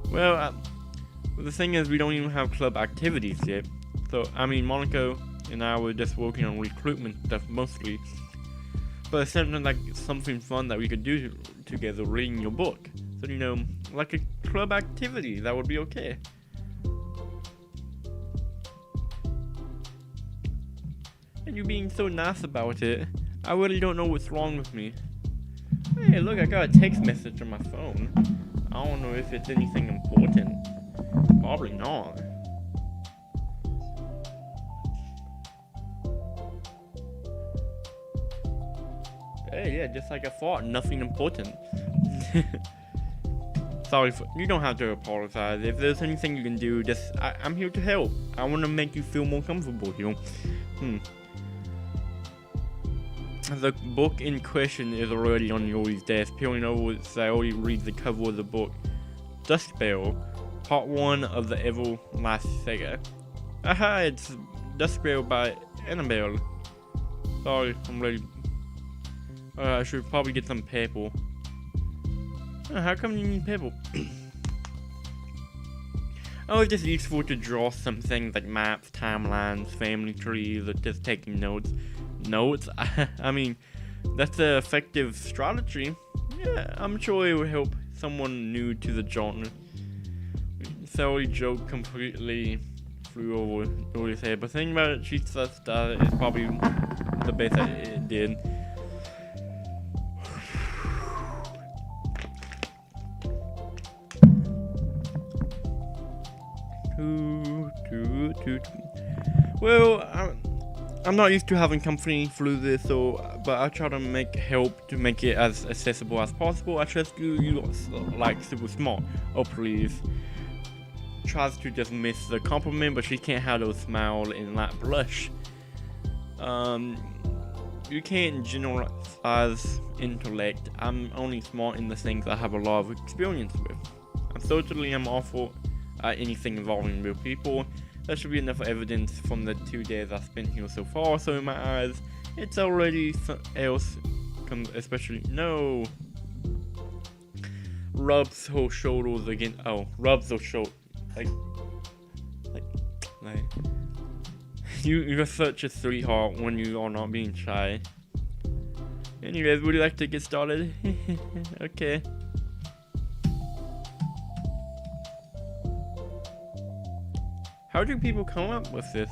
Well, the thing is, we don't even have club activities yet. So, I mean, Monaco and I were just working on recruitment stuff mostly. But it sounded like something fun that we could do together, reading your book. So, you know, like a club activity, that would be okay. And you being so nice about it, I really don't know what's wrong with me. Hey, look, I got a text message on my phone. I don't know if it's anything important. Probably not. Hey, yeah, just like I thought, nothing important. Sorry, you don't have to apologize. If there's anything you can do, I'm here to help. I want to make you feel more comfortable, you know. The book in question is already on Yori's desk. Peering over, Sayori reads the cover of the book. Duskbell, Part 1 of the Everlast Saga. Aha, it's Duskbell by Annabelle. Sorry, I'm ready. I should probably get some paper. How come you need paper? Oh, it's just useful to draw some things like maps, timelines, family trees, or just taking notes. Notes? I mean, that's an effective strategy. Yeah, I'm sure it would help someone new to the genre. Sayori joke completely flew over Yori's head, but thinking about it, she says that it's probably the best that it did. Well, I'm not used to having company through this, but I try to help to make it as accessible as possible. I trust you like super smart. Oh please. Tries to just miss the compliment, but she can't handle smile and that blush. You can't generalize intellect. I'm only smart in the things I have a lot of experience with. I'm awful at anything involving real people. That should be enough evidence from the 2 days I've spent here so far, so in my eyes, it's already else, especially, no. Rubs her shoulders again, rubs her shoulder, like, you're such a sweetheart when you are not being shy. Anyways, would you like to get started? Okay. How do people come up with this?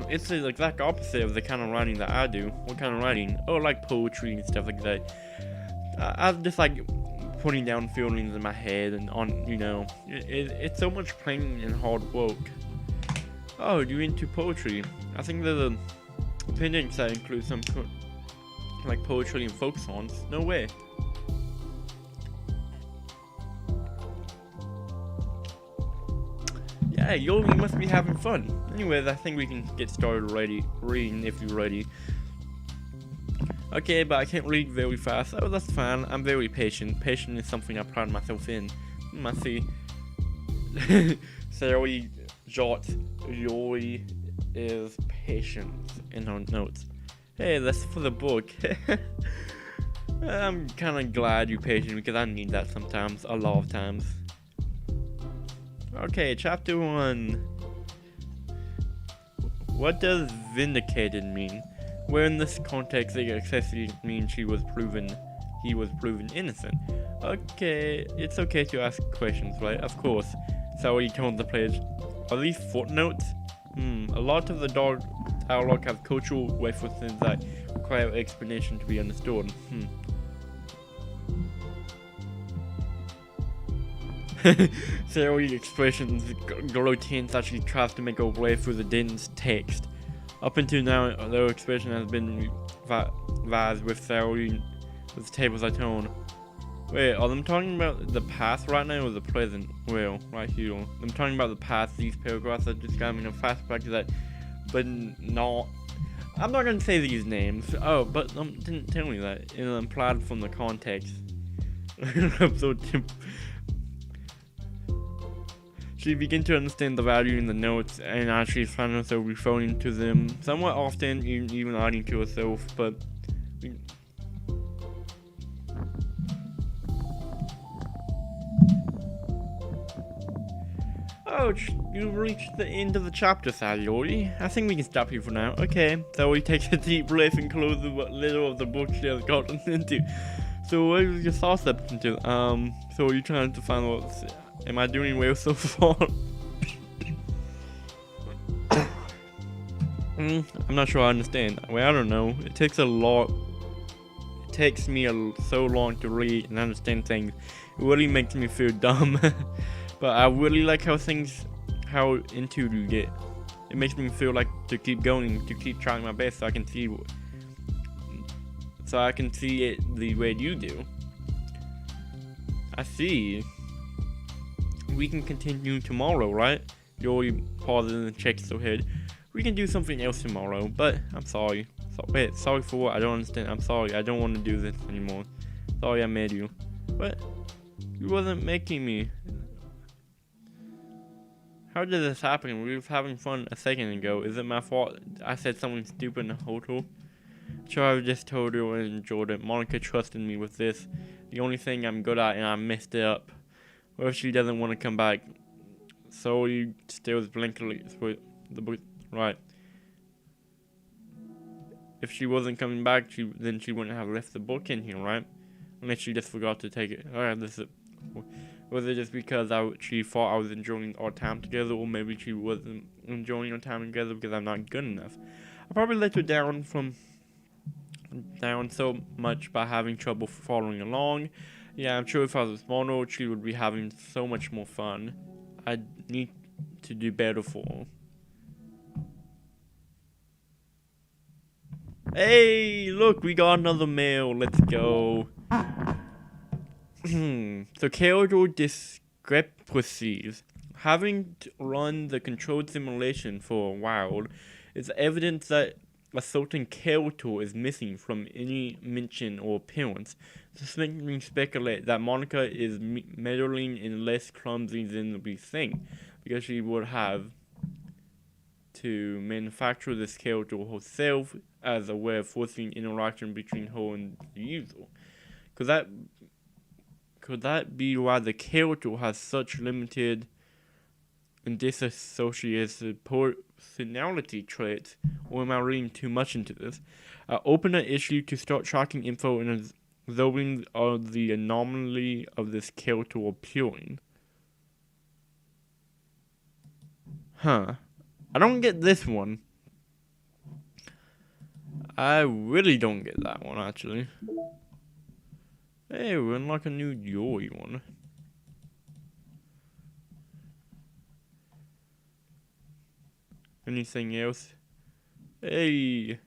It's the exact opposite of the kind of writing that I do. What kind of writing? Oh, like poetry and stuff like that. I just like putting down feelings in my head and on, you know, it's so much planning and hard work. Oh, you're into poetry? I think there's a appendix that includes some like poetry and folk songs. No way. Yeah, you must be having fun. Anyways, I think we can get started reading if you're ready. Okay, but I can't read very fast. Oh, that's fine. I'm very patient. Patient is something I pride myself in. I see. Sayori jots Yori is patient in her notes. Hey, that's for the book. I'm kind of glad you're patient because I need that sometimes, a lot of times. Okay, chapter 1. What does vindicated mean? Where in this context the accessory means he was proven innocent. Okay, it's okay to ask questions, right? Of course. So he told the players, are these footnotes? A lot of the dialogue have cultural references that require explanation to be understood. Sayori's expressions grow tense as she tries to make her way through the dense text. Up until now, their expression has been revised with Sayori with tables at tone. Wait, are them talking about the past right now or the present? Well, right here. I'm talking about the past, these paragraphs that just got me in a flashback to that, but not. I'm not gonna say these names. Oh, but didn't tell me that. It implied from the context. I'm so She began to understand the value in the notes and actually found herself referring to them somewhat often, even adding to herself, but. Oh, you reached the end of the chapter, Sayori. I think we can stop here for now. Okay, Sayori takes a deep breath and closes what little of the book she has gotten into. So what is your thoughts up into? So are you trying to find what? Am I doing well so far? I'm not sure I understand. Well, I don't know. It takes a lot. It takes me so long to read and understand things. It really makes me feel dumb. But I really like how into you get. It makes me feel like to keep going, to keep trying my best, so I can see it the way you do. I see. We can continue tomorrow, right? Yori pauses and shakes her head. We can do something else tomorrow, but I'm sorry. Wait, sorry for what? I don't understand. I'm sorry. I don't want to do this anymore. Sorry I made you. But you wasn't making me. How did this happen? We were having fun a second ago. Is it my fault I said something stupid in the hotel? Sure, I just told her and enjoyed it. Monica trusted me with this. The only thing I'm good at, and I messed it up. What if she doesn't want to come back? So you stares blankly through the book. Right. If she wasn't coming back, then she wouldn't have left the book in here, right? Unless she just forgot to take it. Alright, was it just because she thought I was enjoying our time together, or maybe she wasn't enjoying our time together because I'm not good enough? I probably let her down so much by having trouble following along. Yeah, I'm sure if I was smaller, she would be having so much more fun. I need to do better for her. Hey, look, we got another mail. Let's go. So character discrepancies. Having run the controlled simulation for a while, it's evidence that a certain character is missing from any mention or appearance. This makes me speculate that Monica is meddling and less clumsy than we think, because she would have to manufacture this character herself as a way of forcing interaction between her and the user. Could that be why the character has such limited and disassociated personality traits, or am I reading too much into this? I open an issue to start tracking info and observing the anomaly of this character appearing. Huh. I don't get this one. I really don't get that one, actually. Hey, we're unlock a new Yori one. Anything else? Hey.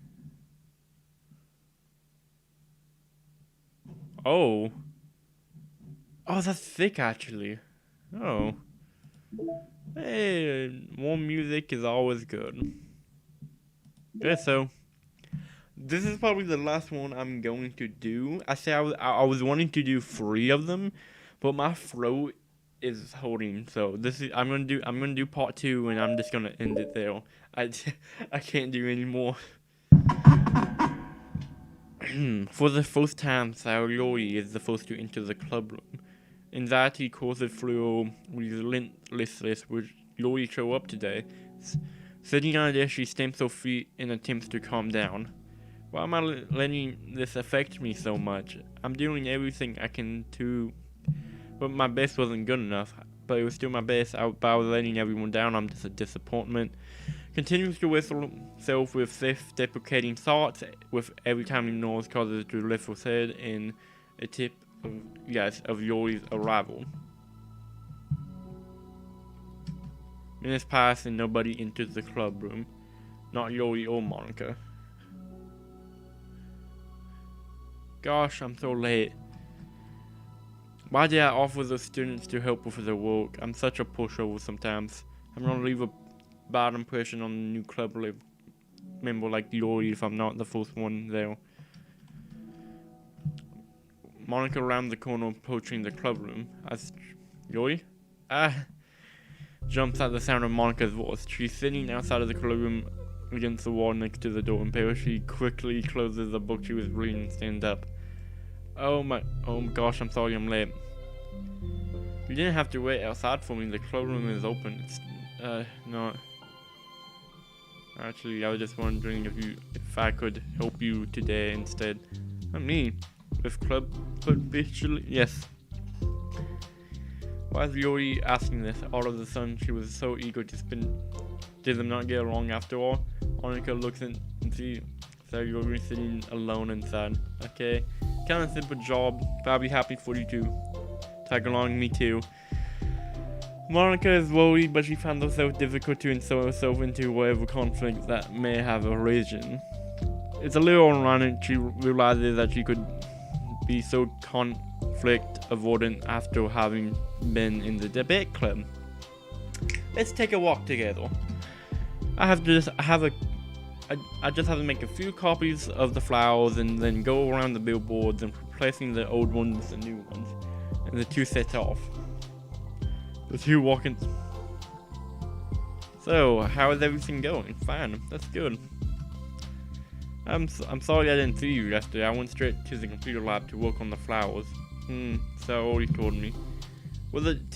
Oh. Oh, that's thick, actually. Oh. Hey, more music is always good. Okay, so this is probably the last one I'm going to do. I was wanting to do 3 of them, but my throat is holding. So I'm gonna do part 2, and I'm just gonna end it there. I can't do any more. For the first time, Sayori is the first to enter the club room. Anxiety causes through relentlessness would Yori show up today. Sitting on a desk, she stamps her feet and attempts to calm down. Why am I letting this affect me so much? I'm doing everything I can to, but my best wasn't good enough. But it was still my best. I was letting everyone down. I'm just a disappointment. Continues to whistle himself with self-deprecating thoughts with every time he knows causes to lift his head in a tip of Yori's arrival. Minutes pass and nobody enters the club room. Not Yori or Monica. Gosh, I'm so late. Why did I offer the students to help with their work? I'm such a pushover sometimes. I'm gonna leave a bad impression on the new club member like Yori if I'm not the first one there. Monica around the corner approaching the club room. As Yori? Jumps at the sound of Monica's voice. She's sitting outside of the club room against the wall next to the door, and she quickly closes the book she was reading and stands up. Oh my gosh, I'm sorry I'm late. You didn't have to wait outside for me, the club room is open. It's, not. Actually, I was just wondering if I could help you today instead. Not me. With club officially? Yes. Why is Yori asking this? All of a sudden, she was so eager to spin. Did them not get along after all? Monica looks in and sees Yori sitting alone inside. Okay. Kind of simple job, but I'll be happy for you to tag along, me too. Monica is worried, but she found herself difficult to insert herself into whatever conflict that may have arisen. It's a little ironic she realizes that she could be so conflict avoidant after having been in the debate club. Let's take a walk together. I just have to make a few copies of the flowers and then go around the billboards and replacing the old ones with the new ones. And the two set off. The two walking. So, how is everything going? Fine, that's good. I'm sorry I didn't see you yesterday. I went straight to the computer lab to work on the flowers. So already told me. What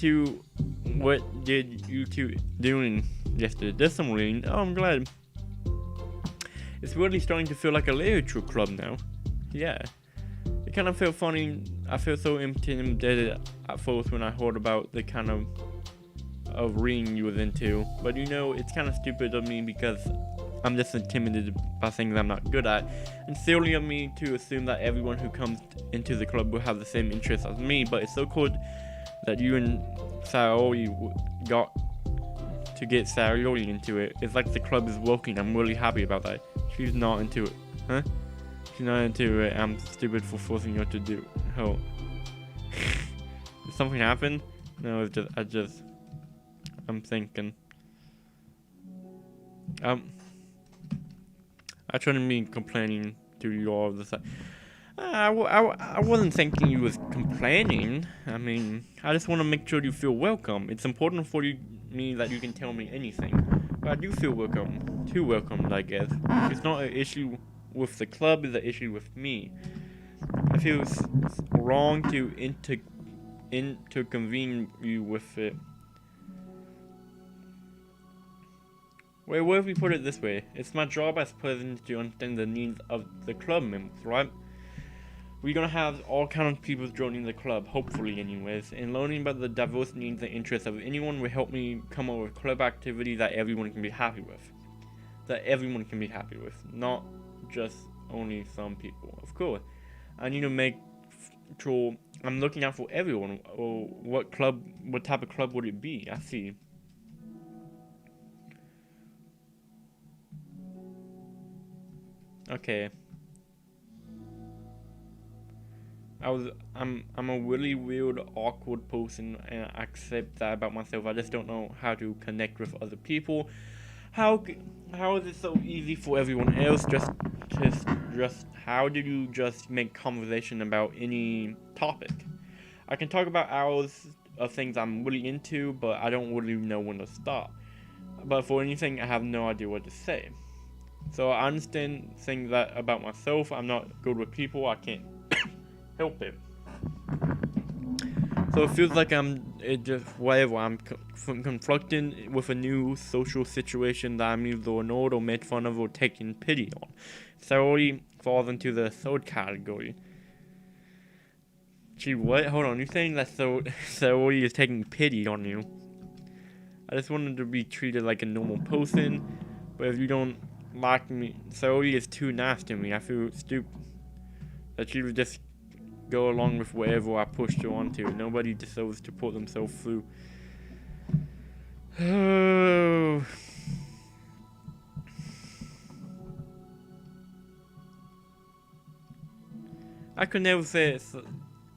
did you two doing yesterday? Did some reading. Oh, I'm glad. It's really starting to feel like a literature club now. Yeah. It kind of felt funny. I felt so intimidated at first when I heard about the kind of reading you was into. But you know, it's kind of stupid of me because I'm just intimidated by things I'm not good at. And silly of me to assume that everyone who comes into the club will have the same interests as me. But it's so cool that you and Sayori got to get Sayori into it. It's like the club is working. I'm really happy about that. She's not into it. Huh? She's not into it. I'm stupid for forcing her to do. Oh. Did something happen? No, it's just, I'm thinking. I shouldn't be complaining to you all of the time. I wasn't thinking you was complaining. I mean, I just want to make sure you feel welcome. It's important for me that you can tell me anything. But I do feel welcome. Too welcomed, I guess. It's not an issue with the club, it's an issue with me. I feel it's wrong to interconvene you with it. Wait, what if we put it this way? It's my job as president to understand the needs of the club members, right? We're gonna have all kind of people joining the club, hopefully anyways, and learning about the diverse needs and interests of anyone will help me come up with club activities that everyone can be happy with. Not just only some people, of course. I need to make sure I'm looking out for everyone, or what type of club would it be? I see. Okay. I'm a really weird, awkward person, and I accept that about myself. I just don't know how to connect with other people. How is it so easy for everyone else? Just how do you just make conversation about any topic? I can talk about hours of things I'm really into, but I don't really know when to stop. But for anything, I have no idea what to say. So I understand things that about myself. I'm not good with people. I can't help it. So it feels like I'm conflicted with a new social situation that I'm either annoyed or made fun of or taken pity on. Sayori falls into the third category. Gee, what? Hold on, you're saying that Sayori is taking pity on you? I just wanted to be treated like a normal person, but if you don't like me, Sayori is too nice to me. I feel stupid that she would just go along with whatever I pushed her onto. Nobody deserves to put themselves through. Oh. I could never say it.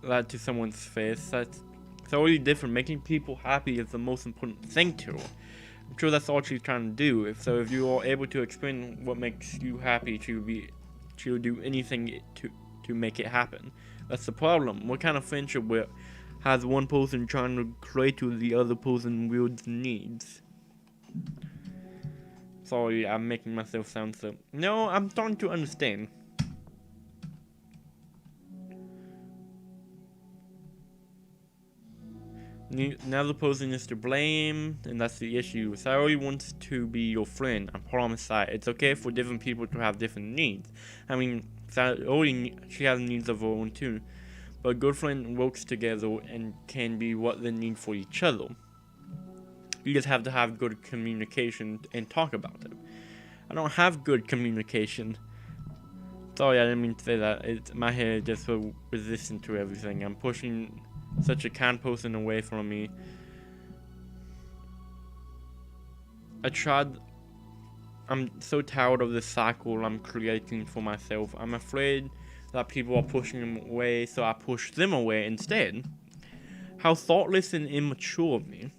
that to someone's face. That's totally different. Making people happy is the most important thing to her. I'm sure that's all she's trying to do. If you are able to explain what makes you happy, she'll do anything to make it happen. That's the problem. What kind of friendship has one person trying to create to the other person wields needs? Sorry, I'm making myself sound so. No, I'm starting to understand. Neither person is to blame, and that's the issue. Sayori wants to be your friend. I promise that. It's okay for different people to have different needs. I mean, Sayori, she has needs of her own too. But a good friend works together and can be what they need for each other. You just have to have good communication and talk about it. I don't have good communication. Sorry, I didn't mean to say that. My head is just so resistant to everything. I'm pushing such a kind person away from me. I'm so tired of this cycle I'm creating for myself. I'm afraid that people are pushing them away, so I push them away instead. How thoughtless and immature of me.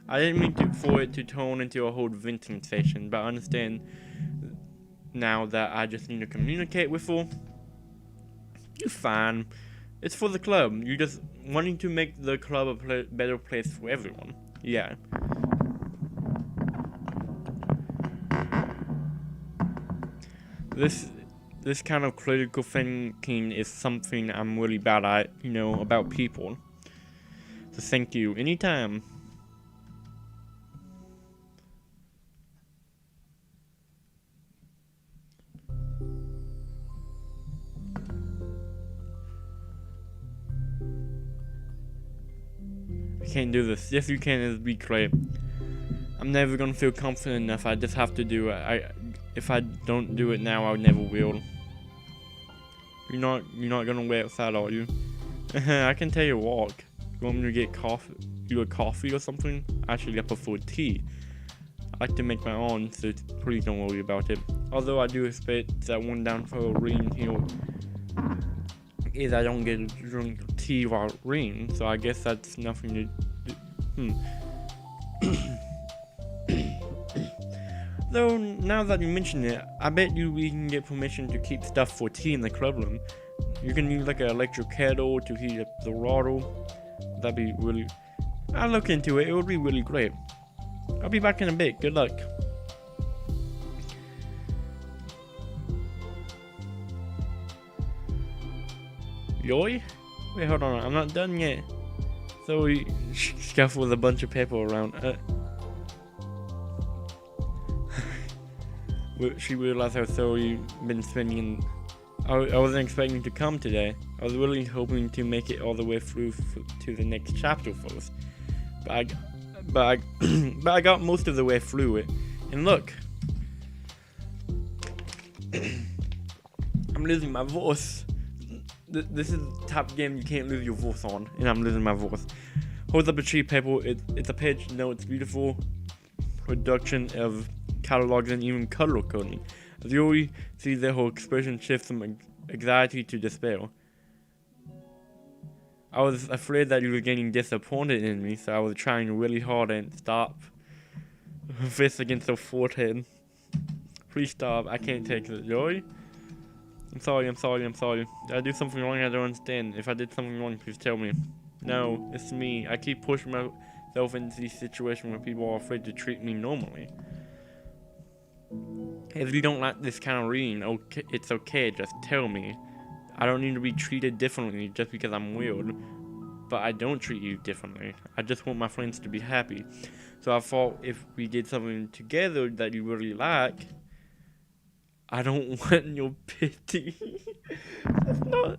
I didn't mean for it to turn into a whole venting session, but I understand now that I just need to communicate with her. You're fine. It's for the club. You're just wanting to make the club a better place for everyone. Yeah. This kind of critical thinking is something I'm really bad at, about people. So thank you. Anytime. I can't do this. Yes, you can. It'd be great. I'm never gonna feel confident enough. I just have to do it. If I don't do it now, I never will. You're not gonna wait outside, are you? I can take a walk. You want me to get coffee? You a coffee or something? Actually, I prefer tea. I like to make my own, so please don't worry about it. Although I do expect that one downfall of reading here is I don't get to drink tea while reading, so I guess that's nothing to do. Though, now that you mention it, I bet we can get permission to keep stuff for tea in the club room. You can use like an electric kettle to heat up the water. That'd be really... I'll look into it. It would be really great. I'll be back in a bit. Good luck. Yoy? Wait, hold on. I'm not done yet. So we scuffle with a bunch of people around. She realized how Zoe been spending. I wasn't expecting to come today. I was really hoping to make it all the way through to the next chapter first. But I got most of the way through it. And look. I'm losing my voice. This is the type of game you can't lose your voice on. And I'm losing my voice. Holds up a sheet of paper. It's a page. No, it's beautiful. Production of catalogs and even color coding. As you already see that her expression shifts from anxiety to despair. I was afraid that you were getting disappointed in me, so I was trying really hard and stop. Fist against her forehead. Please stop, I can't take it. Joy? I'm sorry. Did I do something wrong? I don't understand. If I did something wrong, please tell me. No, it's me. I keep pushing myself into these situations where people are afraid to treat me normally. If you don't like this kind of reading, okay, it's okay, just tell me. I don't need to be treated differently just because I'm weird. But I don't treat you differently. I just want my friends to be happy. So I thought if we did something together that you really like, I don't want your pity. That's not...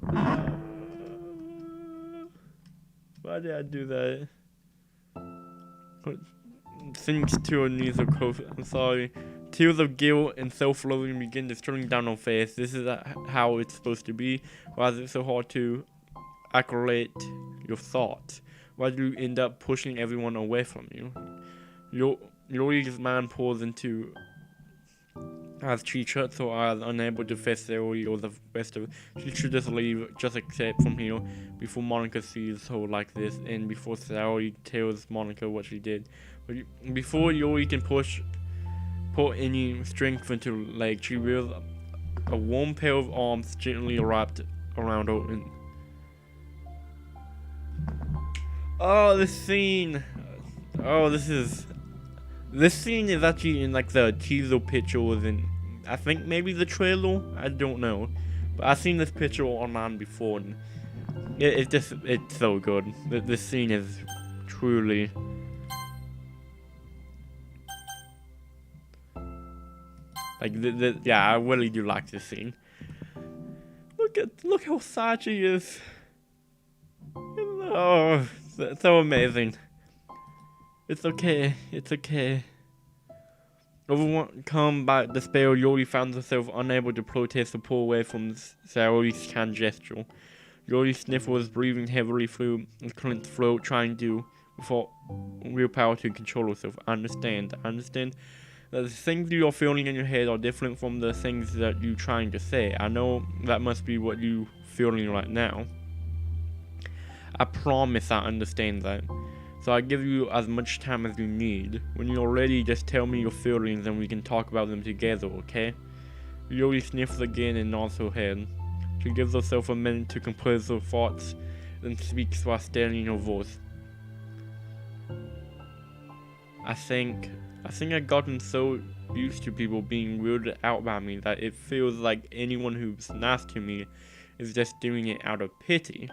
Why did I do that? Things to her knees are close. I'm sorry. Tears of guilt and self-loathing begin to stream down her face. This is how it's supposed to be. Why is it so hard to accolade your thoughts? Why do you end up pushing everyone away from you? Yori's mind pours into as teacher, so I was unable to face Saori or the rest of it. She should just leave, just accept from here, before Monica sees her like this, and before Saori tells Monica what she did. But before Yori can put any strength into her leg, she feels a warm pair of arms gently wrapped around her. And oh, this scene! Oh, this scene is actually in like the teaser pictures, and I think maybe the trailer. I don't know, but I've seen this picture online before, and it's so good. This scene is truly. Like yeah, I really do like this scene. Look how sad she is. Oh, so amazing. It's okay. It's okay. Overcome by despair, Yori found herself unable to protest or pull away from Saori's hand gesture. Yori sniffles, breathing heavily through his clenched throat, trying to, without real power, to control herself. I understand that the things you are feeling in your head are different from the things that you're trying to say. I know that must be what you're feeling right now. I promise I understand that. So I give you as much time as you need. When you're ready, just tell me your feelings and we can talk about them together, okay? Yori sniffs again and nods her head. She gives herself a minute to compose her thoughts, then speaks while steadying her voice. I think I've gotten so used to people being weirded out by me that it feels like anyone who's nice to me is just doing it out of pity.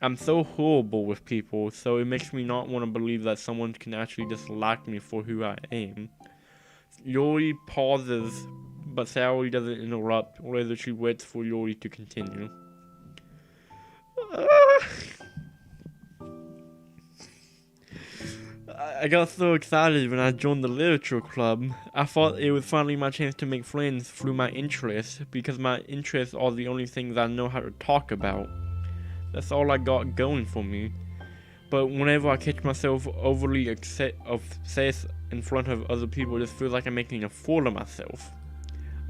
I'm so horrible with people, so it makes me not want to believe that someone can actually just like me for who I am. Yori pauses, but Saori doesn't interrupt, or rather she waits for Yori to continue. I got so excited when I joined the literature club. I thought it was finally my chance to make friends through my interests, because my interests are the only things I know how to talk about. That's all I got going for me. But whenever I catch myself overly obsessed in front of other people, it just feels like I'm making a fool of myself.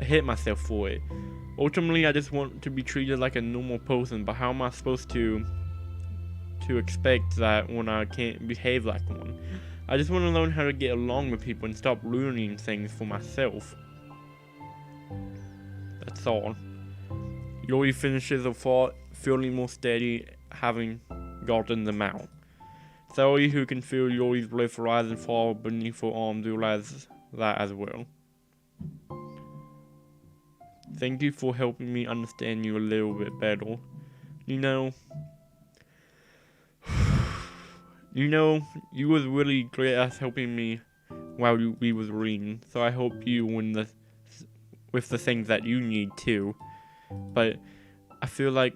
I hate myself for it. Ultimately, I just want to be treated like a normal person, but how am I supposed to expect that when I can't behave like one? I just want to learn how to get along with people and stop ruining things for myself. That's all. Yori finishes her thought, feeling more steady, having gotten them out. Saori, who can feel Yori's breath rise and fall beneath her arms, realizes that as well. Thank you for helping me understand you a little bit better. You was really great at helping me while we was reading, so I help you with the things that you need too. But I feel like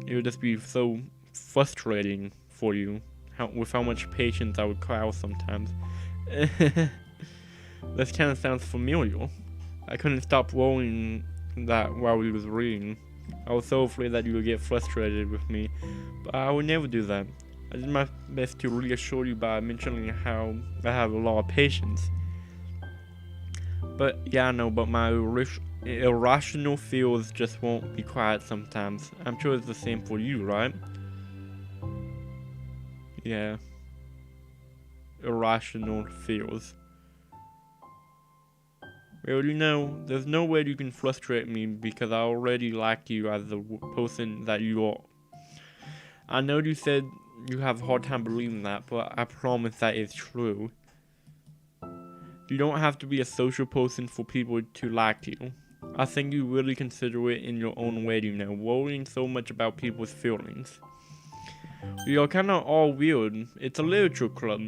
it would just be so frustrating for you with how much patience I would cry out sometimes. This kind of sounds familiar. I couldn't stop rolling that while we was reading. I was so afraid that you would get frustrated with me, but I would never do that. I did my best to reassure you by mentioning how I have a lot of patience. But yeah, I know, but my irrational feels just won't be quiet sometimes. I'm sure it's the same for you, right? Yeah. Irrational feels. Well, there's no way you can frustrate me because I already like you as the person that you are. I know you said you have a hard time believing that, but I promise that is true. You don't have to be a social person for people to like you. I think you really consider it in your own way, worrying so much about people's feelings. We are kinda all weird. It's a literature club.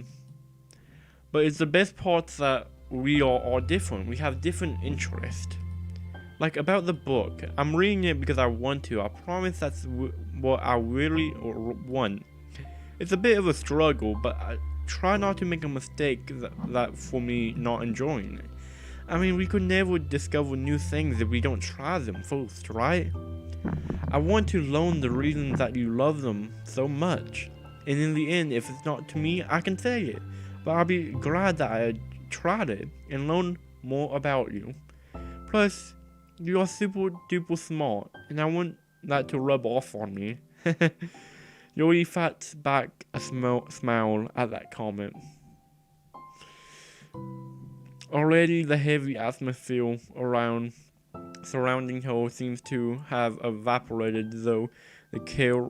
But it's the best parts that we are all different. We have different interests. Like about the book, I'm reading it because I want to. I promise that's what I really want. It's a bit of a struggle, but I try not to make a mistake that for me not enjoying it. I mean, we could never discover new things if we don't try them first, right? I want to learn the reasons that you love them so much. And in the end, if it's not to me, I can say it. But I'll be glad that I tried it and learned more about you. Plus, you are super duper smart, and I want that to rub off on me. Yuri fats back a smile at that comment. Already the heavy atmosphere surrounding her seems to have evaporated, though the care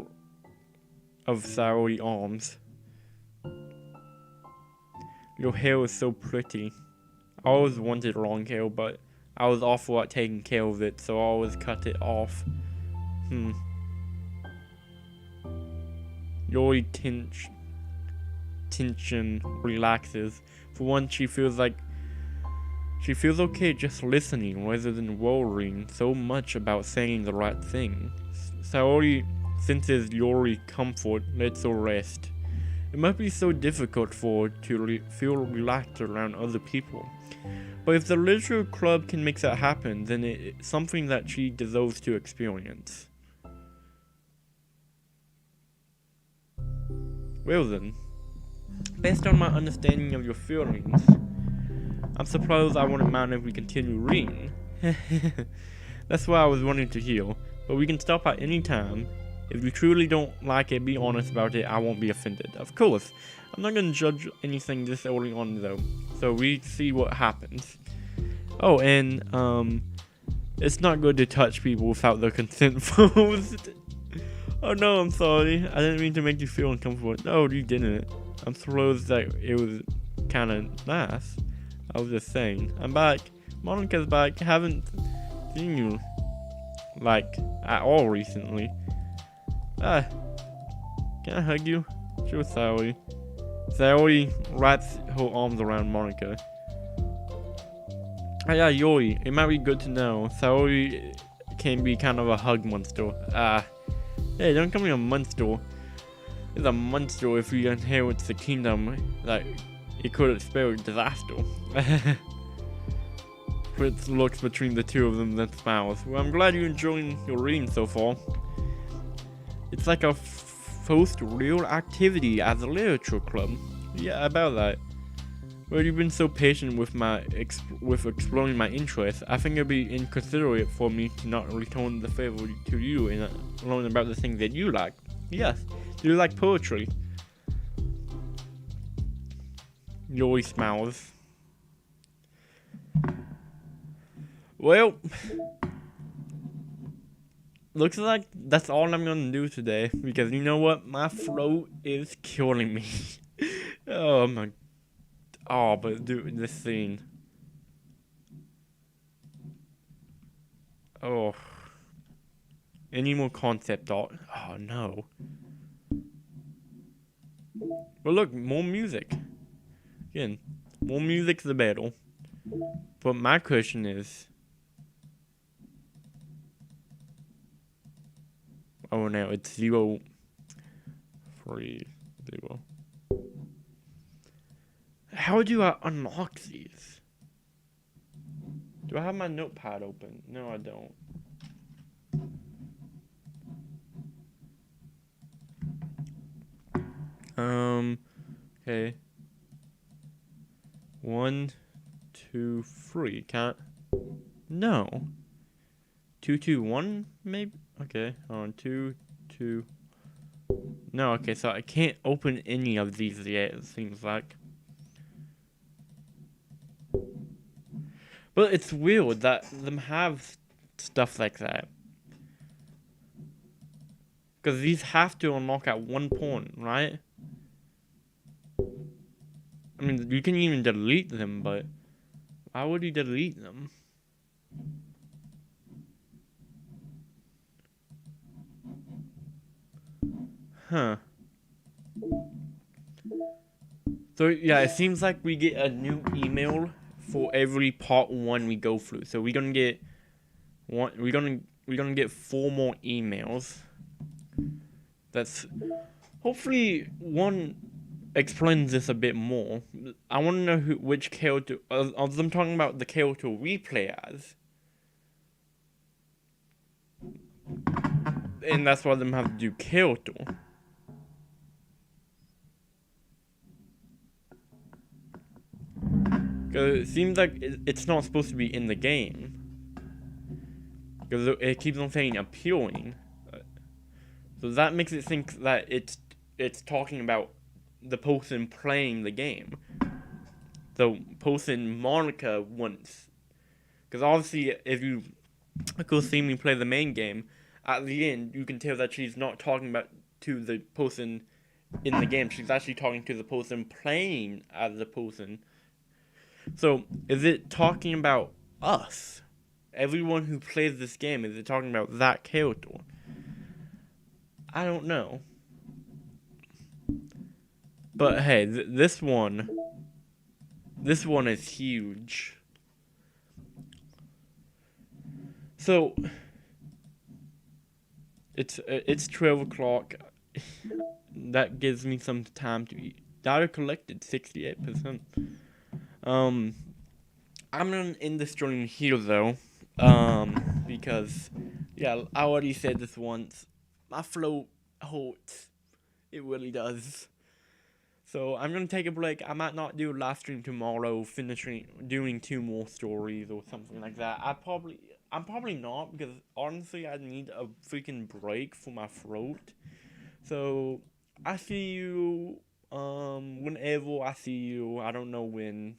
of Saori arms. Your hair is so pretty. I always wanted long hair, but I was awful at taking care of it, so I always cut it off. Yuri tension relaxes. For once, she feels okay just listening rather than worrying so much about saying the right thing. Saori senses Yuri's comfort, lets her rest. It must be so difficult for her to feel relaxed around other people. But if the literature club can make that happen, then it's something that she deserves to experience. Well then, based on my understanding of your feelings, I'm surprised I wouldn't mind if we continue reading. That's what I was wanting to hear, but we can stop at any time. If you truly don't like it, be honest about it, I won't be offended. Of course, I'm not going to judge anything this early on though, so we see what happens. Oh, and it's not good to touch people without their consent first. Oh no, I'm sorry. I didn't mean to make you feel uncomfortable. No, you didn't. I'm surprised that it was kind of nice. I was just saying. I'm back. Monica's back. Haven't seen you, like, at all recently. Can I hug you? Sure, Saori. Saori wraps her arms around Monica. Oh yeah, Yuri. It might be good to know. Saori can be kind of a hug monster. Hey, don't call me a monster. It's a monster if he inherits the kingdom that it could spell disaster. Fritz looks between the two of them, then smiles. Well, I'm glad you're enjoying your reading so far. It's like our first real activity as a literature club. Yeah, about that. Well, you've been so patient with exploring my interests. I think it'd be inconsiderate for me to not return the favor to you and learn about the things that you like. Yes, you like poetry. Yuri smiles. Well, looks like that's all I'm gonna do today, because you know what? My throat is killing me. Oh my. Oh, but dude, this scene. Oh. Any more concept art? Oh no. But look, more music. Again, more music's the battle. But my question is. Oh no, it's 0, 3, 0. How do I unlock these? Do I have my notepad open? No, I don't. Okay. 1, 2, 3. Can't. No. 2, 2, 1, maybe? Okay, hold on. 2, 2. No, okay, so I can't open any of these yet, it seems like. But it's weird that them have stuff like that. Because these have to unlock at one point, right? I mean, you can even delete them, but why would you delete them? Huh. So yeah, it seems like we get a new email for every part 1 we go through. So we're gonna get one. We're gonna get 4 more emails. That's hopefully one explains this a bit more. I want to know which character. Of them talking about the character we play as, and that's why them have to do character. Cause it seems like it's not supposed to be in the game. because it keeps on saying appealing. So that makes it think that it's talking about the person playing the game. So person Monica once, because obviously if you go see me play the main game, at the end you can tell that she's not talking about to the person in the game. She's actually talking to the person playing as the person. So is it talking about us? Everyone who plays this game, is it talking about that character? I don't know. But hey, this one is huge. So it's 12 o'clock. That gives me some time to eat. Data collected 68%. I'm gonna end the stream here though. Because yeah, I already said this once. My throat hurts. It really does. So I'm gonna take a break. I might not do a live stream tomorrow, doing 2 more stories or something like that. I'm probably not, because honestly I need a freaking break for my throat. So I see you whenever I see you. I don't know when.